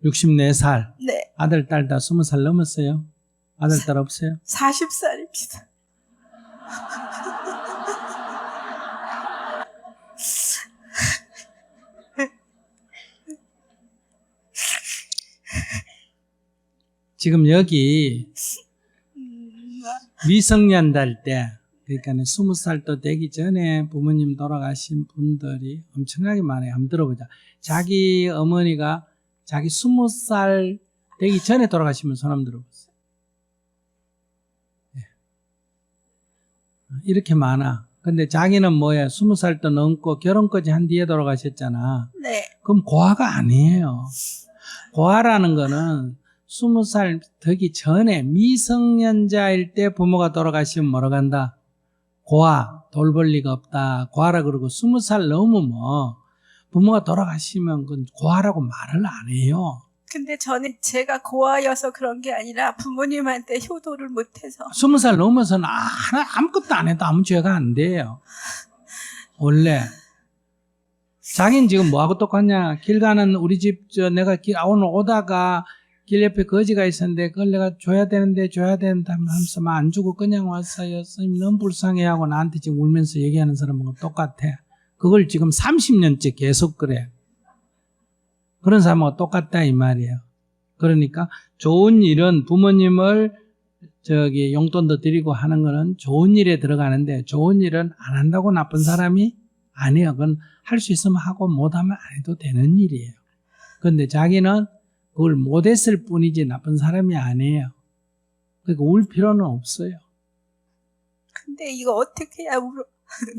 64살. 네. 아들, 딸 다 20살 넘었어요? 아들, 딸 없어요? 40살입니다. 지금 여기 미성년달 때, 그러니까 20살도 되기 전에 부모님 돌아가신 분들이 엄청나게 많아요. 한번 들어보자. 자기 어머니가 자기 20살 되기 전에 돌아가시면 손 한번 들어보세요. 네. 이렇게 많아. 근데 자기는 뭐야? 20살도 넘고 결혼까지 한 뒤에 돌아가셨잖아. 네. 그럼 고아가 아니에요. 고아라는 거는 20살 되기 전에 미성년자일 때 부모가 돌아가시면 뭐라고 한다? 고아, 돌볼 리가 없다. 고아라 그러고 20살 넘으면 부모가 돌아가시면 그건 고아라고 말을 안 해요. 근데 저는 제가 고아여서 그런 게 아니라 부모님한테 효도를 못해서 20살 넘어서는 아무것도 안 해도 아무 죄가 안 돼요. 원래. 자기는 지금 뭐하고 똑같냐? 길 가는 우리 집, 내가 오늘 오다가 길 옆에 거지가 있었는데 그걸 내가 줘야 되는데 하면서 막 안 주고 그냥 왔어요. 선생님 너무 불쌍해하고 나한테 지금 울면서 얘기하는 사람하고 똑같아. 그걸 지금 30년째 계속 그래. 그런 사람하고 똑같다 이 말이에요. 그러니까 좋은 일은 부모님을 용돈도 드리고 하는 거는 좋은 일에 들어가는데 좋은 일은 안 한다고 나쁜 사람이 아니에요. 그건 할 수 있으면 하고 못하면 안 해도 되는 일이에요. 그런데 자기는 그걸 못했을 뿐이지 나쁜 사람이 아니에요. 그러니까 울 필요는 없어요. 근데 이거 어떻게 해야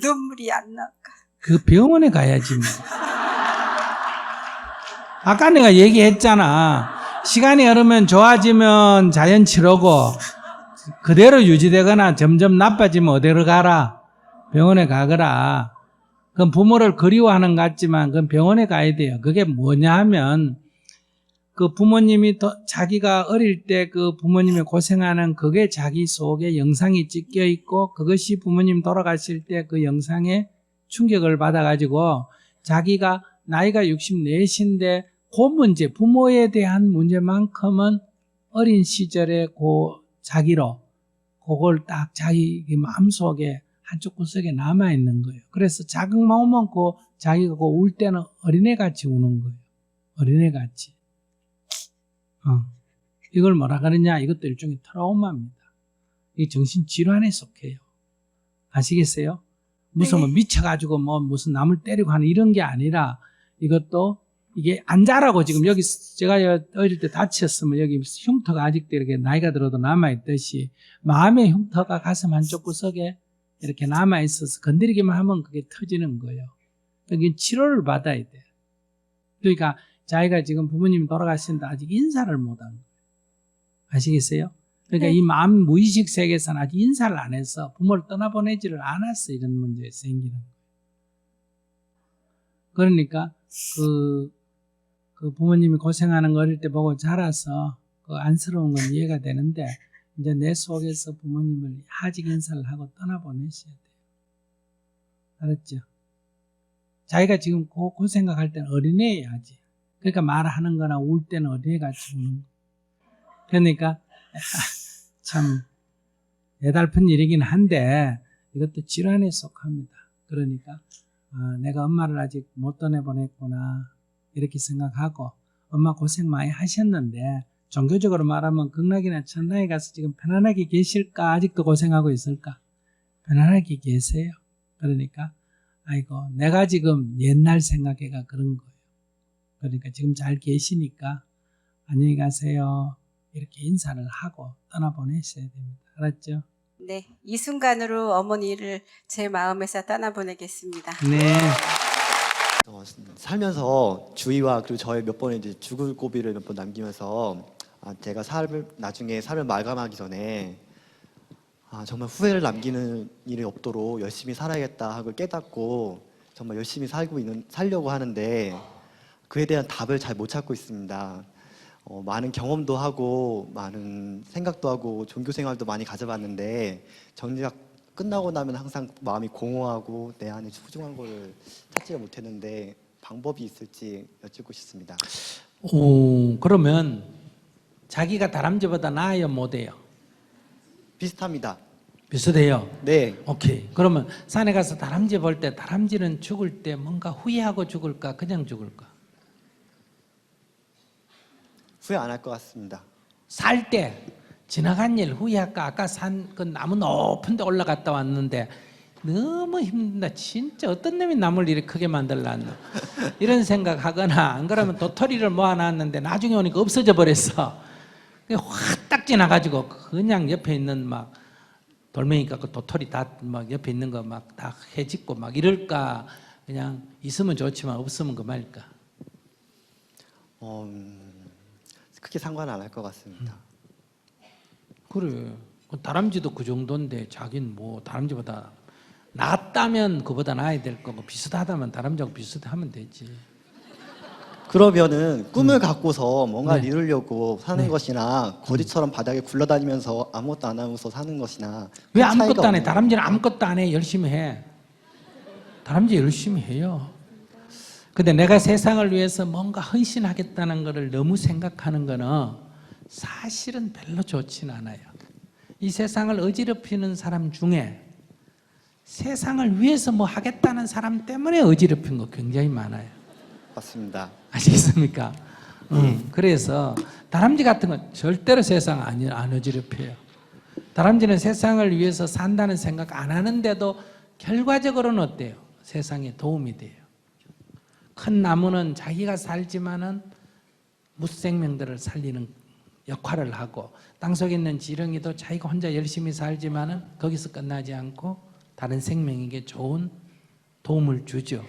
눈물이 안 나올까? 그 병원에 가야지 뭐. 아까 내가 얘기했잖아. 시간이 흐르면 좋아지면 자연치료고 그대로 유지되거나 점점 나빠지면 어디로 가라? 병원에 가거라. 그건 부모를 그리워하는 것 같지만 그건 병원에 가야 돼요. 그게 뭐냐 하면 그 부모님이 자기가 어릴 때 그 부모님이 고생하는 그게 자기 속에 영상이 찍혀 있고 그것이 부모님 돌아가실 때 그 영상에 충격을 받아가지고 자기가 나이가 64인데 그 문제, 부모에 대한 문제만큼은 어린 시절에 자기로 그걸 딱 자기 마음속에 한쪽 구석에 남아있는 거예요. 그래서 자극만 오면 자기가 울 때는 어린애같이 우는 거예요. 어린애같이. 이걸 뭐라 그러냐? 이것도 일종의 트라우마입니다. 이 정신질환에 속해요. 아시겠어요? 무슨 뭐 미쳐가지고 무슨 남을 때리고 하는 이런 게 아니라 이것도 이게 안 자라고 지금 여기 제가 어릴 때 다쳤으면 여기 흉터가 아직도 이렇게 나이가 들어도 남아있듯이 마음의 흉터가 가슴 한쪽 구석에 이렇게 남아있어서 건드리기만 하면 그게 터지는 거예요. 그러니까 치료를 받아야 돼요. 그러니까 자기가 지금 부모님이 돌아가신다 아직 인사를 못한 거예요. 아시겠어요? 그러니까 네. 이 마음 무의식 세계에서는 아직 인사를 안 해서 부모를 떠나보내지를 않았어. 이런 문제가 생기는 거예요. 그러니까 그 부모님이 고생하는 거 어릴 때 보고 자라서 그 안쓰러운 건 이해가 되는데 이제 내 속에서 부모님을 하직 인사를 하고 떠나보내셔야 돼요. 알았죠? 자기가 지금 그 생각할 때는 어린애여야지. 그러니까 말하는 거나 울 때는 어린애같이 우는 거예요. 그러니까 참 애달픈 일이긴 한데 이것도 질환에 속합니다. 그러니까 내가 엄마를 아직 못 떠내보냈구나 이렇게 생각하고 엄마 고생 많이 하셨는데 종교적으로 말하면 극락이나 천당에 가서 지금 편안하게 계실까? 아직도 고생하고 있을까? 편안하게 계세요. 그러니까 아이고 내가 지금 옛날 생각해가 그런 거예요. 그러니까 지금 잘 계시니까 안녕히 가세요. 이렇게 인사를 하고 떠나보내셔야 됩니다. 알았죠? 네, 이 순간으로 어머니를 제 마음에서 떠나보내겠습니다. 네. 살면서 주위와 그리고 저의 몇 번의 이제 죽을 고비를 몇 번 남기면서 제가 나중에 삶을 마감하기 전에 정말 후회를 남기는 일이 없도록 열심히 살아야겠다 하고 깨닫고 정말 열심히 살려고 하는데 그에 대한 답을 잘 못 찾고 있습니다. 많은 경험도 하고 많은 생각도 하고 종교 생활도 많이 가져봤는데 정리가 끝나고 나면 항상 마음이 공허하고 내 안에 소중한 거를 찾지를 못했는데 방법이 있을지 여쭙고 싶습니다. 그러면 자기가 다람쥐보다 나아요, 못해요? 비슷합니다. 비슷해요? 네. 오케이. 그러면 산에 가서 다람쥐 볼 때 다람쥐는 죽을 때 뭔가 후회하고 죽을까? 그냥 죽을까? 후회 안 할 것 같습니다. 살 때 지나간 일 후회할까? 아까 산 그 나무 높은 데 올라갔다 왔는데 너무 힘든다. 진짜 어떤 놈이 나무를 이렇게 크게 만들었나? 이런 생각하거나 안 그러면 도토리를 모아놨는데 나중에 오니까 없어져 버렸어. 확 딱 지나가지고 그냥 옆에 있는 막 돌멩이가 그 도토리 다 막 옆에 있는 거 막 다 해짓고 막 이럴까? 그냥 있으면 좋지만 없으면 그만일까? 크게 상관 안 할 것 같습니다. 그래. 다람쥐도 그 정도인데 자기는 뭐 다람쥐보다 낫다면 그보다 나아야 될 거고 비슷하다면 다람쥐하고 비슷하면 되지. 그러면은 꿈을 갖고서 뭔가 네. 이루려고 사는 네. 것이나 거지처럼 바닥에 굴러다니면서 아무것도 안 하면서 사는 것이나 왜 큰 차이가 아무것도 안 해? 없나요? 다람쥐는 아무것도 안 해. 열심히 해. 다람쥐 열심히 해요. 근데 내가 세상을 위해서 뭔가 헌신하겠다는 것을 너무 생각하는 거는 사실은 별로 좋지는 않아요. 이 세상을 어지럽히는 사람 중에 세상을 위해서 뭐 하겠다는 사람 때문에 어지럽힌 거 굉장히 많아요. 맞습니다. 아시겠습니까? 그래서 다람쥐 같은 건 절대로 세상 안 어지럽혀요. 다람쥐는 세상을 위해서 산다는 생각 안 하는데도 결과적으로는 어때요? 세상에 도움이 돼요. 큰 나무는 자기가 살지만은 무생명들을 살리는 역할을 하고 땅속에 있는 지렁이도 자기가 혼자 열심히 살지만은 거기서 끝나지 않고 다른 생명에게 좋은 도움을 주죠.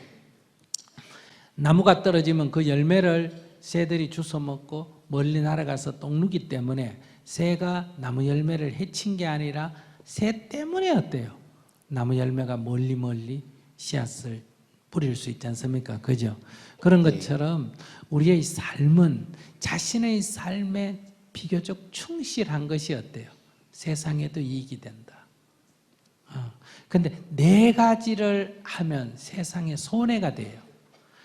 나무가 떨어지면 그 열매를 새들이 주워 먹고 멀리 날아가서 똥 누기 때문에 새가 나무 열매를 해친 게 아니라 새 때문에 어때요? 나무 열매가 멀리 씨앗을 뿌릴 수 있지 않습니까? 그죠? 그런 것처럼 우리의 삶은 자신의 삶에 비교적 충실한 것이 어때요? 세상에도 이익이 된다. 근데 네 가지를 하면 세상에 손해가 돼요.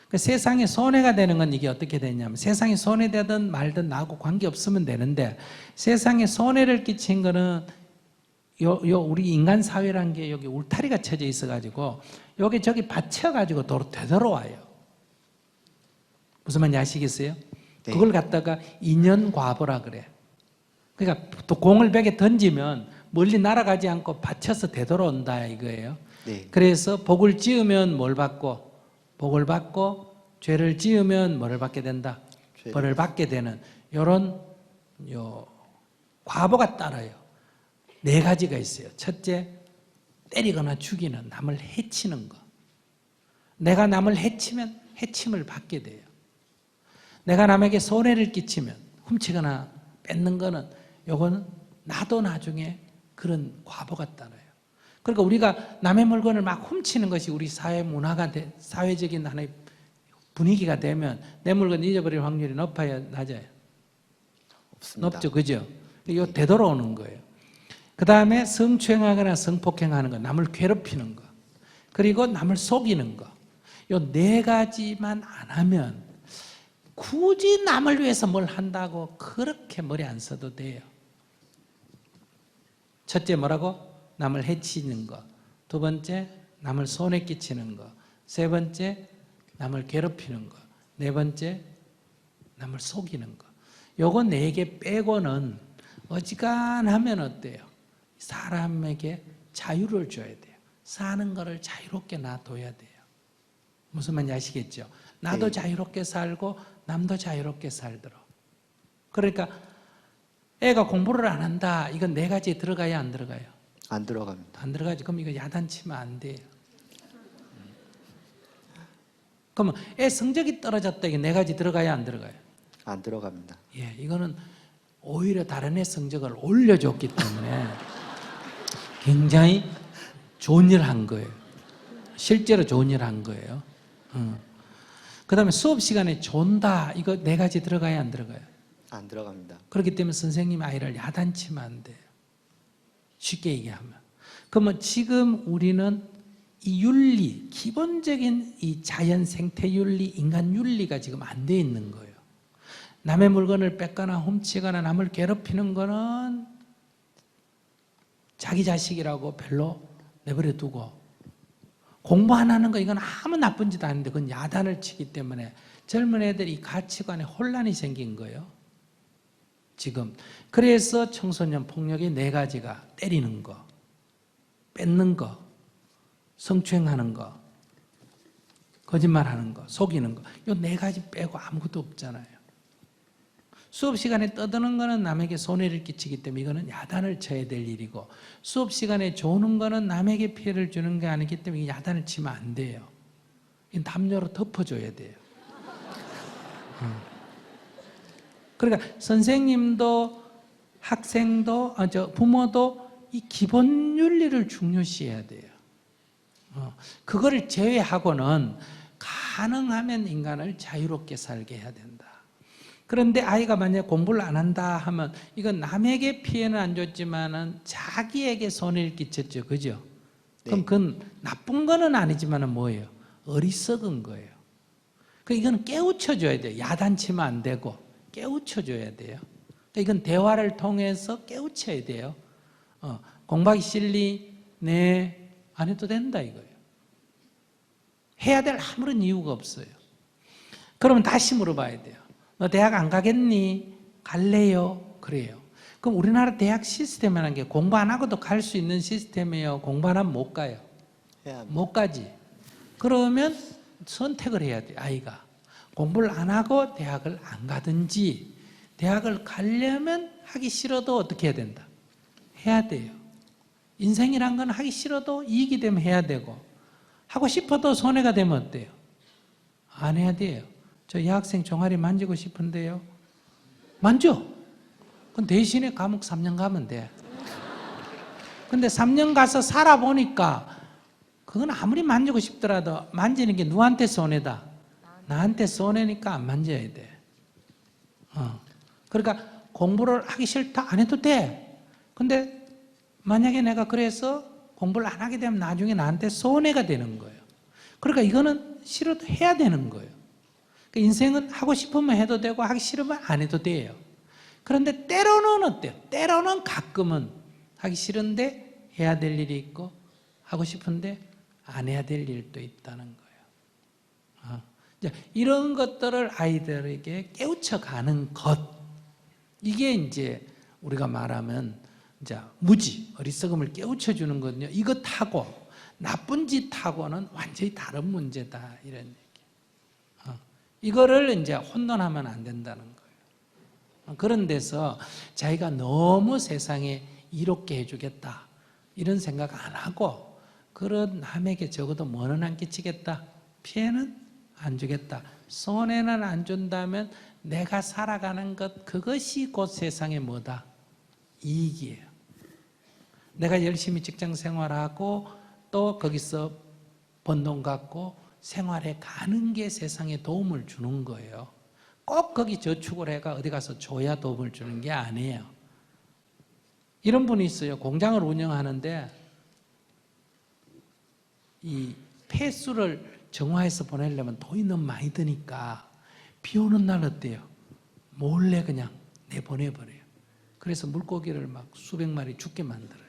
그 세상에 손해가 되는 건 이게 어떻게 되냐면 세상에 손해되든 말든 나하고 관계없으면 되는데 세상에 손해를 끼친 거는 우리 인간 사회란 게 여기 울타리가 쳐져 있어가지고 여기 저기 받쳐가지고 되돌아와요. 무슨 말인지 아시겠어요? 네. 그걸 갖다가 인연과보라 그래. 그러니까 또 공을 벽에 던지면 멀리 날아가지 않고 받쳐서 되돌아온다 이거예요. 네. 그래서 복을 지으면 뭘 받고? 복을 받고 죄를 지으면 뭐를 받게 된다? 죄를 벌을 받게 되는 이런 과보가 따라요. 4가지가 있어요. 첫째, 때리거나 죽이는, 남을 해치는 거. 내가 남을 해치면 해침을 받게 돼요. 내가 남에게 손해를 끼치면, 훔치거나 뺏는 거는 요거는 나도 나중에 그런 과보가 따라요. 그러니까 우리가 남의 물건을 막 훔치는 것이 우리 사회 문화가 사회적인 하나의 분위기가 되면 내 물건 잊어버릴 확률이 높아요, 낮아요? 없습니다. 높죠, 그죠? 이거 되돌아오는 거예요. 그 다음에 성추행하거나 성폭행하는 거, 남을 괴롭히는 거, 그리고 남을 속이는 거. 요 4가지만 안 하면 굳이 남을 위해서 뭘 한다고 그렇게 머리 안 써도 돼요. 첫째 뭐라고? 남을 해치는 거. 2번째, 남을 손해 끼치는 거. 3번째, 남을 괴롭히는 거. 4번째, 남을 속이는 거. 요거 4개 빼고는 어지간하면 어때요? 사람에게 자유를 줘야 돼요. 사는 거를 자유롭게 놔둬야 돼요. 무슨 말인지 아시겠죠? 나도 네. 자유롭게 살고 남도 자유롭게 살도록. 그러니까 애가 공부를 안 한다. 이건 4가지에 들어가야 안 들어가요? 안 들어갑니다. 안 들어가지. 그럼 이거 야단치면 안 돼요. 그러면 애 성적이 떨어졌다. 이게 4가지 들어가야 안 들어가요? 안 들어갑니다. 예, 이거는 오히려 다른 애 성적을 올려줬기 때문에 굉장히 좋은 일 한 거예요. 실제로 좋은 일 한 거예요. 그 다음에 수업 시간에 존다. 이거 4가지 들어가야 안 들어가요? 안 들어갑니다. 그렇기 때문에 선생님 아이를 야단치면 안 돼요. 쉽게 얘기하면. 그러면 지금 우리는 이 윤리, 기본적인 이 자연 생태 윤리, 인간 윤리가 지금 안 돼 있는 거예요. 남의 물건을 뺏거나 훔치거나 남을 괴롭히는 거는 자기 자식이라고 별로 내버려 두고, 공부 안 하는 거 이건 아무 나쁜 짓 아닌데 그건 야단을 치기 때문에 젊은 애들이 가치관에 혼란이 생긴 거예요. 지금. 그래서 청소년 폭력의 4가지가 때리는 거, 뺏는 거, 성추행하는 거, 거짓말하는 거, 속이는 거. 이 4가지 빼고 아무것도 없잖아요. 수업 시간에 떠드는 거는 남에게 손해를 끼치기 때문에 이거는 야단을 쳐야 될 일이고, 수업 시간에 조는 거는 남에게 피해를 주는 게 아니기 때문에 야단을 치면 안 돼요. 이건 담요로 덮어줘야 돼요. 그러니까 선생님도 학생도 부모도 이 기본 윤리를 중요시해야 돼요. 그거를 제외하고는 가능하면 인간을 자유롭게 살게 해야 된다. 그런데 아이가 만약 공부를 안 한다 하면 이건 남에게 피해는 안 줬지만은 자기에게 손해를 끼쳤죠, 그죠? 그럼 그건 나쁜 거는 아니지만은 뭐예요? 어리석은 거예요. 그 이건 깨우쳐줘야 돼요. 야단치면 안 되고 깨우쳐줘야 돼요. 그러니까 이건 대화를 통해서 깨우쳐야 돼요. 공부하기 싫니? 네, 안 해도 된다 이거예요. 해야 될 아무런 이유가 없어요. 그러면 다시 물어봐야 돼요. 너 대학 안 가겠니? 갈래요? 그래요. 그럼 우리나라 대학 시스템이라는 게 공부 안 하고도 갈 수 있는 시스템이에요. 공부 안 하면 못 가요. 해야 합니다. 못 가지. 그러면 선택을 해야 돼요. 아이가. 공부를 안 하고 대학을 안 가든지, 대학을 가려면 하기 싫어도 어떻게 해야 된다? 해야 돼요. 인생이란 건 하기 싫어도 이익이 되면 해야 되고, 하고 싶어도 손해가 되면 어때요? 안 해야 돼요. 저 이 학생 종아리 만지고 싶은데요. 만져. 그럼 대신에 감옥 3년 가면 돼. 근데 3년 가서 살아보니까 그건 아무리 만지고 싶더라도 만지는 게 누구한테 손해다? 나한테 손해니까 안 만져야 돼. 그러니까 공부를 하기 싫다? 안 해도 돼. 근데 만약에 내가 그래서 공부를 안 하게 되면 나중에 나한테 손해가 되는 거예요. 그러니까 이거는 싫어도 해야 되는 거예요. 그러니까 인생은 하고 싶으면 해도 되고 하기 싫으면 안 해도 돼요. 그런데 때로는 어때요? 때로는 가끔은 하기 싫은데 해야 될 일이 있고 하고 싶은데 안 해야 될 일도 있다는 거예요. 이런 것들을 아이들에게 깨우쳐가는 것, 이게 이제 우리가 말하면 이제 무지, 어리석음을 깨우쳐주는 거거든요. 이것하고 나쁜 짓하고는 완전히 다른 문제다, 이런 얘기. 이거를 이제 혼돈하면 안 된다는 거예요. 그런 데서 자기가 너무 세상에 이롭게 해주겠다 이런 생각 안 하고, 그런 남에게 적어도 뭐는 안 끼치겠다, 피해는 안 주겠다, 손해는 안 준다면 내가 살아가는 것, 그것이 곧 세상의 뭐다? 이익이에요. 내가 열심히 직장 생활하고 또 거기서 번 돈 갖고 생활해 가는 게 세상에 도움을 주는 거예요. 꼭 거기 저축을 해가 어디 가서 줘야 도움을 주는 게 아니에요. 이런 분이 있어요. 공장을 운영하는데 이 폐수를 정화해서 보내려면 돈이 너무 많이 드니까 비 오는 날 어때요? 몰래 그냥 내보내버려요. 그래서 물고기를 막 수백 마리 죽게 만들어요.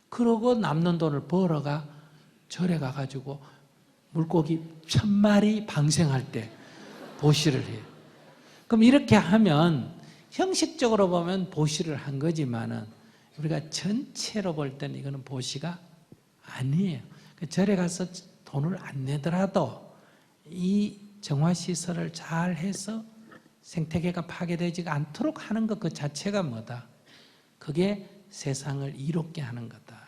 그러고 남는 돈을 벌어가 절에 가가지고 물고기 1000마리 방생할 때 보시를 해요. 그럼 이렇게 하면 형식적으로 보면 보시를 한 거지만은 우리가 전체로 볼 때는 이거는 보시가 아니에요. 절에 가서 돈을 안 내더라도 이 정화시설을 잘 해서 생태계가 파괴되지 않도록 하는 것 그 자체가 뭐다? 그게 세상을 이롭게 하는 거다.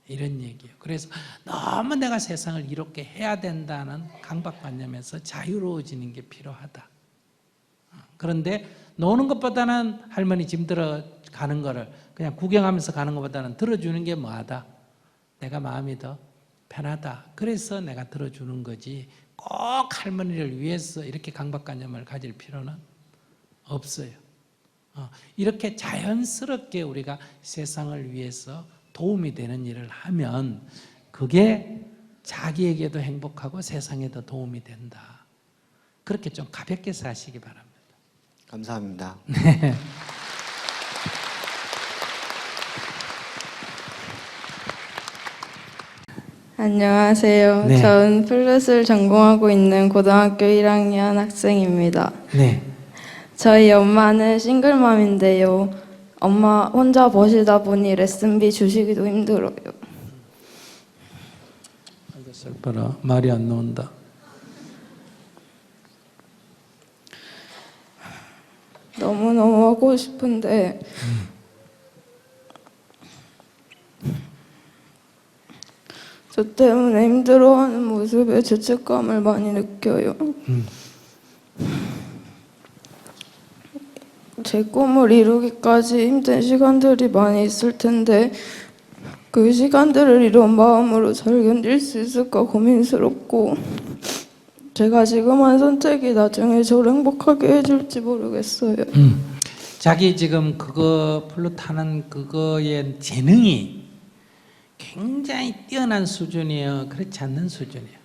이런 얘기예요. 그래서 너무 내가 세상을 이롭게 해야 된다는 강박관념에서 자유로워지는 게 필요하다. 그런데 노는 것보다는 할머니 짐 들어가는 거를 그냥 구경하면서 가는 것보다는 들어주는 게 뭐하다? 내가 마음이 더 편하다. 그래서 내가 들어주는 거지 꼭 할머니를 위해서 이렇게 강박관념을 가질 필요는 없어요. 이렇게 자연스럽게 우리가 세상을 위해서 도움이 되는 일을 하면 그게 자기에게도 행복하고 세상에도 도움이 된다. 그렇게 좀 가볍게 사시기 바랍니다. 감사합니다. 네. 안녕하세요. 네. 전 플룻을 전공하고 있는 고등학교 1학년 학생입니다. 네. 저희 엄마는 싱글맘인데요. 엄마 혼자 버시다 보니 레슨비 주시기도 힘들어요. 아이고 슬퍼라. 말이 안 나온다. 너무너무 하고 싶은데 저 때문에 힘들어하는 모습에 죄책감을 많이 느껴요. 제 꿈을 이루기까지 힘든 시간들이 많이 있을 텐데 그 시간들을 이룬 마음으로 잘 견딜 수 있을까 고민스럽고 제가 지금 한 선택이 나중에 저를 행복하게 해줄지 모르겠어요. 자기 지금 그거 플룻하는 그거의 재능이 굉장히 뛰어난 수준이에요? 그렇지 않는 수준이에요?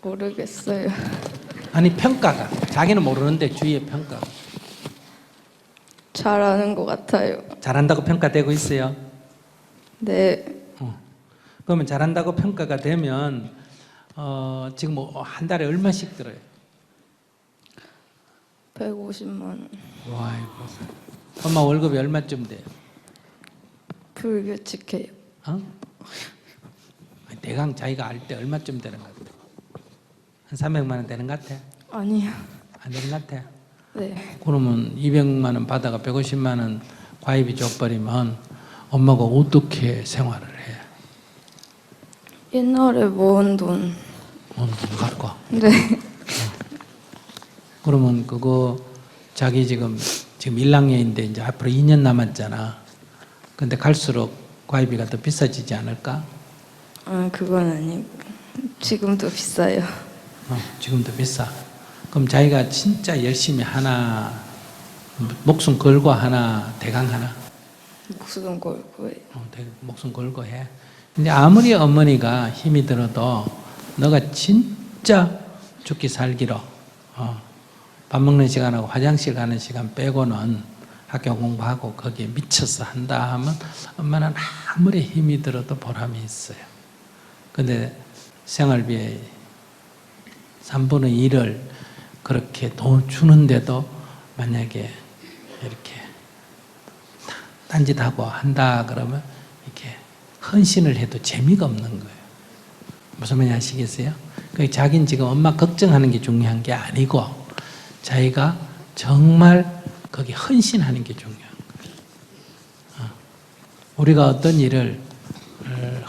모르겠어요. 아니 평가가 자기는 모르는데 주위의 평가 잘하는 것 같아요. 잘한다고 평가되고 있어요? 네. 그러면 잘한다고 평가가 되면 지금 뭐 한 달에 얼마씩 들어요? 150만 원. 와, 엄마 월급이 얼마쯤 돼요? 불규칙해요. 대강 자기가 알 때 얼마쯤 되는 것 같아? 한 300만 원 되는 것 같아? 아니요. 안 되는 것 같아? 네. 그러면 200만 원 받아가 150만 원 과입이 줘버리면 엄마가 어떻게 생활을 해? 옛날에 모은 돈. 돈 갖고. 네. 그러면 그거 자기 지금 1학년인데 이제 앞으로 2년 남았잖아. 근데 갈수록 과외비가 더 비싸지지 않을까? 그건 아니고 지금도 비싸요. 지금도 비싸. 그럼 자기가 진짜 열심히 하나, 목숨 걸고 하나, 대강 하나? 목숨 걸고 해요. 목숨 걸고 해. 근데 아무리 어머니가 힘이 들어도 너가 진짜 죽기 살기로 밥 먹는 시간하고 화장실 가는 시간 빼고는 학교 공부하고 거기에 미쳐서 한다 하면 엄마는 아무리 힘이 들어도 보람이 있어요. 근데 생활비의 3분의 1을 그렇게 돈 주는데도 만약에 이렇게 딴짓하고 한다 그러면 이렇게 헌신을 해도 재미가 없는 거예요. 무슨 말인지 아시겠어요? 자기는 지금 엄마 걱정하는 게 중요한 게 아니고 자기가 정말 거기 헌신하는 게 중요한 거예요. 우리가 어떤 일을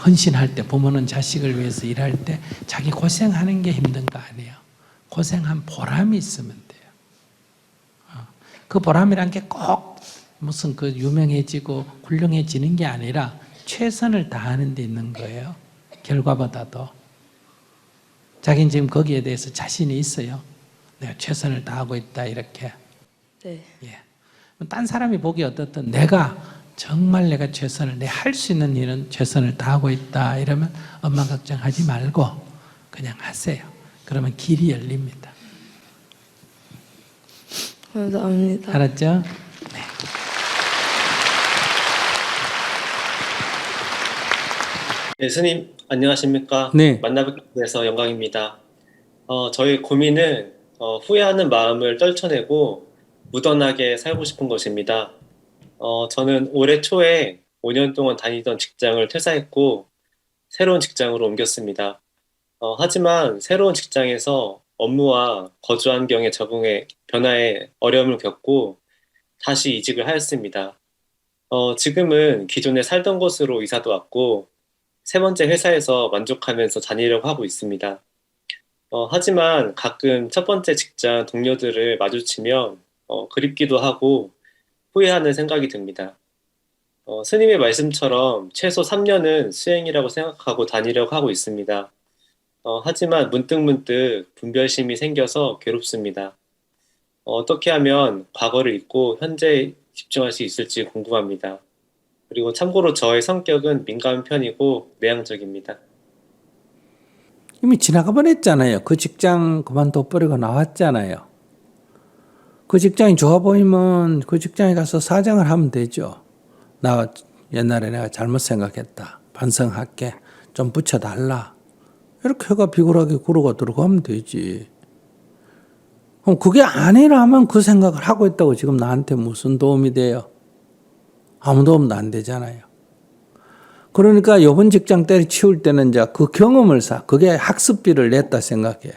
헌신할 때, 부모는 자식을 위해서 일할 때 자기 고생하는 게 힘든 거 아니에요. 고생한 보람이 있으면 돼요. 그 보람이란 게 꼭 무슨 그 유명해지고 훌륭해지는 게 아니라 최선을 다하는 데 있는 거예요. 결과보다도. 자기는 지금 거기에 대해서 자신이 있어요. 내가 최선을 다하고 있다 이렇게. 네. 예. 딴 사람이 보기 어떻든 내가 정말 내가 최선을 내 할 수 있는 일은 최선을 다하고 있다 이러면 엄마 걱정하지 말고 그냥 하세요. 그러면 길이 열립니다. 감사합니다. 알았죠? 네, 스님 안녕하십니까? 네. 만나뵙게 돼서 영광입니다. 저희 고민은 후회하는 마음을 떨쳐내고 무던하게 살고 싶은 것입니다. 저는 올해 초에 5년 동안 다니던 직장을 퇴사했고 새로운 직장으로 옮겼습니다. 하지만 새로운 직장에서 업무와 거주 환경의 적응에 변화에 어려움을 겪고 다시 이직을 하였습니다. 지금은 기존에 살던 곳으로 이사도 왔고 세 번째 회사에서 만족하면서 다니려고 하고 있습니다. 하지만 가끔 첫 번째 직장 동료들을 마주치면 그립기도 하고 후회하는 생각이 듭니다. 스님의 말씀처럼 최소 3년은 수행이라고 생각하고 다니려고 하고 있습니다. 하지만 문득문득 분별심이 생겨서 괴롭습니다. 어떻게 하면 과거를 잊고 현재에 집중할 수 있을지 궁금합니다. 그리고 참고로 저의 성격은 민감한 편이고 내향적입니다. 이미 지나가 버렸잖아요. 그 직장 그만둬 버리고 나왔잖아요. 그 직장이 좋아 보이면 그 직장에 가서 사정을 하면 되죠. 나 옛날에 내가 잘못 생각했다. 반성할게. 좀 붙여달라. 이렇게 해가 비굴하게 구르고 들어가면 되지. 그럼 그게 아니라면 그 생각을 하고 있다고 지금 나한테 무슨 도움이 돼요? 아무 도움도 안 되잖아요. 그러니까 이번 직장 때려치울 때는 이제 그 경험을 그게 학습비를 냈다 생각해.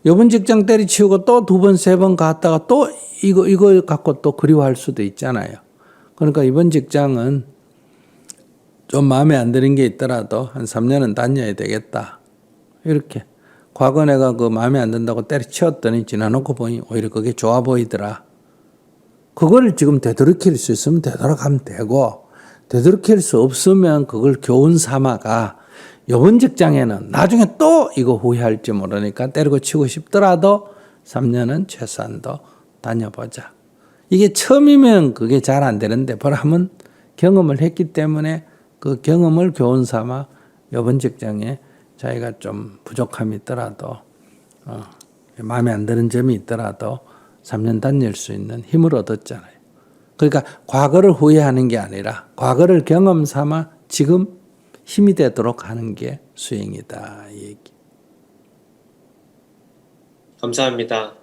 이번 직장 때려치우고 또 2번, 3번 갔다가 또 이거 갖고 또 그리워할 수도 있잖아요. 그러니까 이번 직장은 좀 마음에 안 드는 게 있더라도 한 3년은 다녀야 되겠다. 이렇게. 과거 내가 그 마음에 안 든다고 때려치웠더니 지나놓고 보니 오히려 그게 좋아 보이더라. 그걸 지금 되돌이킬 수 있으면 되돌아가면 되고, 되돌이킬 수 없으면 그걸 교훈 삼아가 이번 직장에는 나중에 또 이거 후회할지 모르니까 때리고 치고 싶더라도 3년은 최소한 더 다녀보자. 이게 처음이면 그게 잘 안 되는데 보람은 경험을 했기 때문에 그 경험을 교훈 삼아 이번 직장에 자기가 좀 부족함이 있더라도 마음에 안 드는 점이 있더라도 3년 다닐 수 있는 힘을 얻었잖아요. 그러니까 과거를 후회하는 게 아니라 과거를 경험 삼아 지금 힘이 되도록 하는 게 수행이다. 이 얘기. 감사합니다.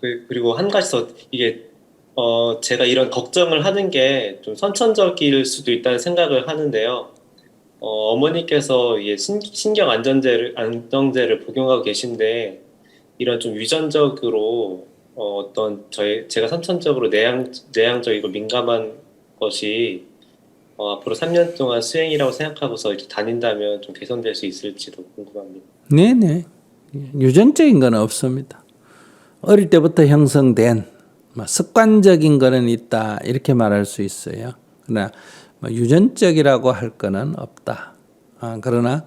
그리고 한 가지 더 이게 제가 이런 걱정을 하는 게 좀 선천적일 수도 있다는 생각을 하는데요. 어머니께서 이게 신경 안정제를 복용하고 계신데 이런 좀 유전적으로 제가 선천적으로 내향적이고 민감한 것이 앞으로 3년 동안 수행이라고 생각하고서 이렇게 다닌다면 좀 개선될 수 있을지도 궁금합니다. 네네. 유전적인 건 없습니다. 어릴 때부터 형성된 습관적인 거는 있다 이렇게 말할 수 있어요. 그러나 유전적이라고 할 거는 없다. 그러나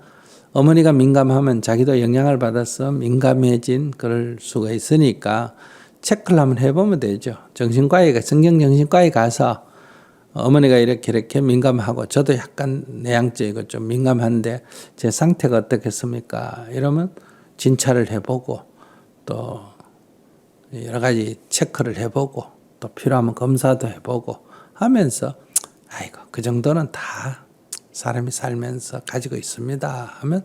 어머니가 민감하면 자기도 영향을 받아서 민감해진 그럴 수가 있으니까 체크를 한번 해보면 되죠. 정신정신과에 가서 어머니가 이렇게 민감하고 저도 약간 내향적이고 좀 민감한데 제 상태가 어떻겠습니까? 이러면 진찰을 해보고 또 여러 가지 체크를 해보고 또 필요하면 검사도 해보고 하면서 아이고 그 정도는 다 사람이 살면서 가지고 있습니다 하면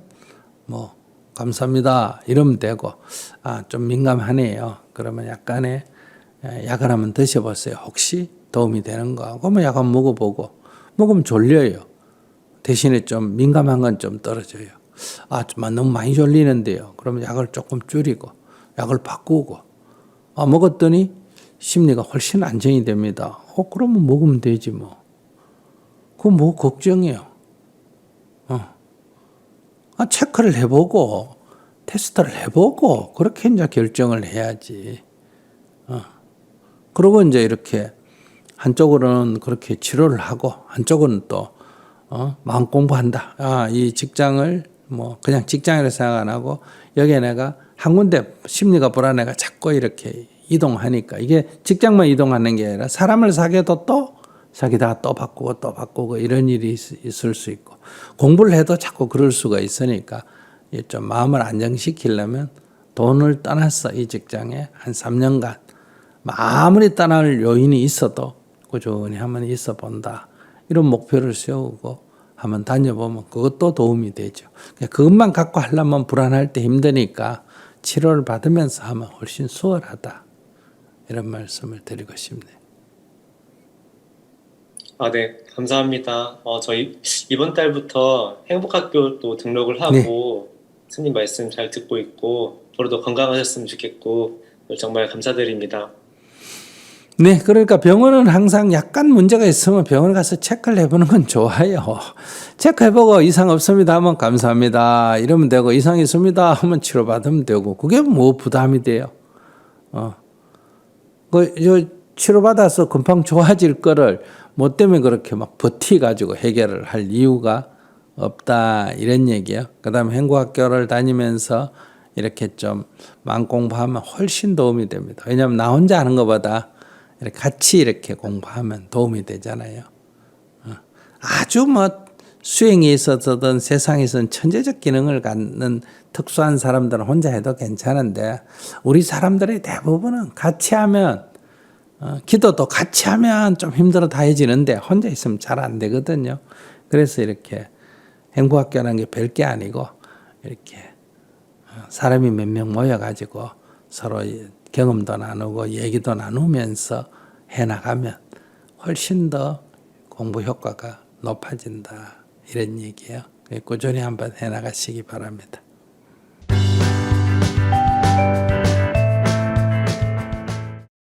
뭐 감사합니다 이러면 되고 좀 민감하네요. 그러면 약간의 약을 한번 드셔보세요. 혹시 도움이 되는 거 그러면 약 한번 먹어보고 먹으면 졸려요. 대신에 좀 민감한 건 좀 떨어져요. 좀 너무 많이 졸리는데요. 그러면 약을 조금 줄이고 약을 바꾸고 먹었더니 심리가 훨씬 안정이 됩니다. 그러면 먹으면 되지 뭐. 그거 뭐 걱정이에요. 체크를 해보고 테스트를 해보고 그렇게 이제 결정을 해야지. 그리고 이제 이렇게 한쪽으로는 그렇게 치료를 하고 한쪽은 또 마음 공부한다. 이 직장을 뭐 그냥 직장이라 생각 안 하고 여기에 내가 한 군데 심리가 불안해가 자꾸 이렇게 이동하니까 이게 직장만 이동하는 게 아니라 사람을 사귀어도 또 사귀다가 또 바꾸고 이런 일이 있을 수 있고 공부를 해도 자꾸 그럴 수가 있으니까 좀 마음을 안정시키려면 돈을 떠났어 이 직장에 한 3년간 아무리 떠날 요인이 있어도 꾸준히 한번 있어 본다 이런 목표를 세우고 한번 다녀보면 그것도 도움이 되죠. 그것만 갖고 하려면 불안할 때 힘드니까 치료를 받으면서 하면 훨씬 수월하다 이런 말씀을 드리고 싶네요. 네, 감사합니다. 저희 이번 달부터 행복학교도 등록을 하고 스님 말씀 잘 듣고 있고 앞으로도 건강하셨으면 좋겠고 정말 감사드립니다. 네, 그러니까 병원은 항상 약간 문제가 있으면 병원 가서 체크를 해보는 건 좋아요. 체크해보고 이상 없습니다 하면 감사합니다 이러면 되고 이상 있습니다 하면 치료받으면 되고 그게 뭐 부담이 돼요. 치료받아서 금방 좋아질 거를 뭐 때문에 그렇게 막 버티가지고 해결을 할 이유가 없다 이런 얘기예요. 그 다음에 행복학교를 다니면서 이렇게 좀 마음 공부하면 훨씬 도움이 됩니다. 왜냐하면 나 혼자 하는 것보다 이렇게 같이 이렇게 공부하면 도움이 되잖아요. 아주 뭐 수행에 있어서든 세상에서는 천재적 기능을 갖는 특수한 사람들은 혼자 해도 괜찮은데 우리 사람들의 대부분은 같이 하면 기도도 같이 하면 좀 힘들어 다 해지는데 혼자 있으면 잘 안 되거든요. 그래서 이렇게 행복학교라는 게 별게 아니고 이렇게 사람이 몇 명 모여가지고 서로 경험도 나누고 얘기도 나누면서 해나가면 훨씬 더 공부 효과가 높아진다 이런 얘기예요. 꾸준히 한번 해나가시기 바랍니다.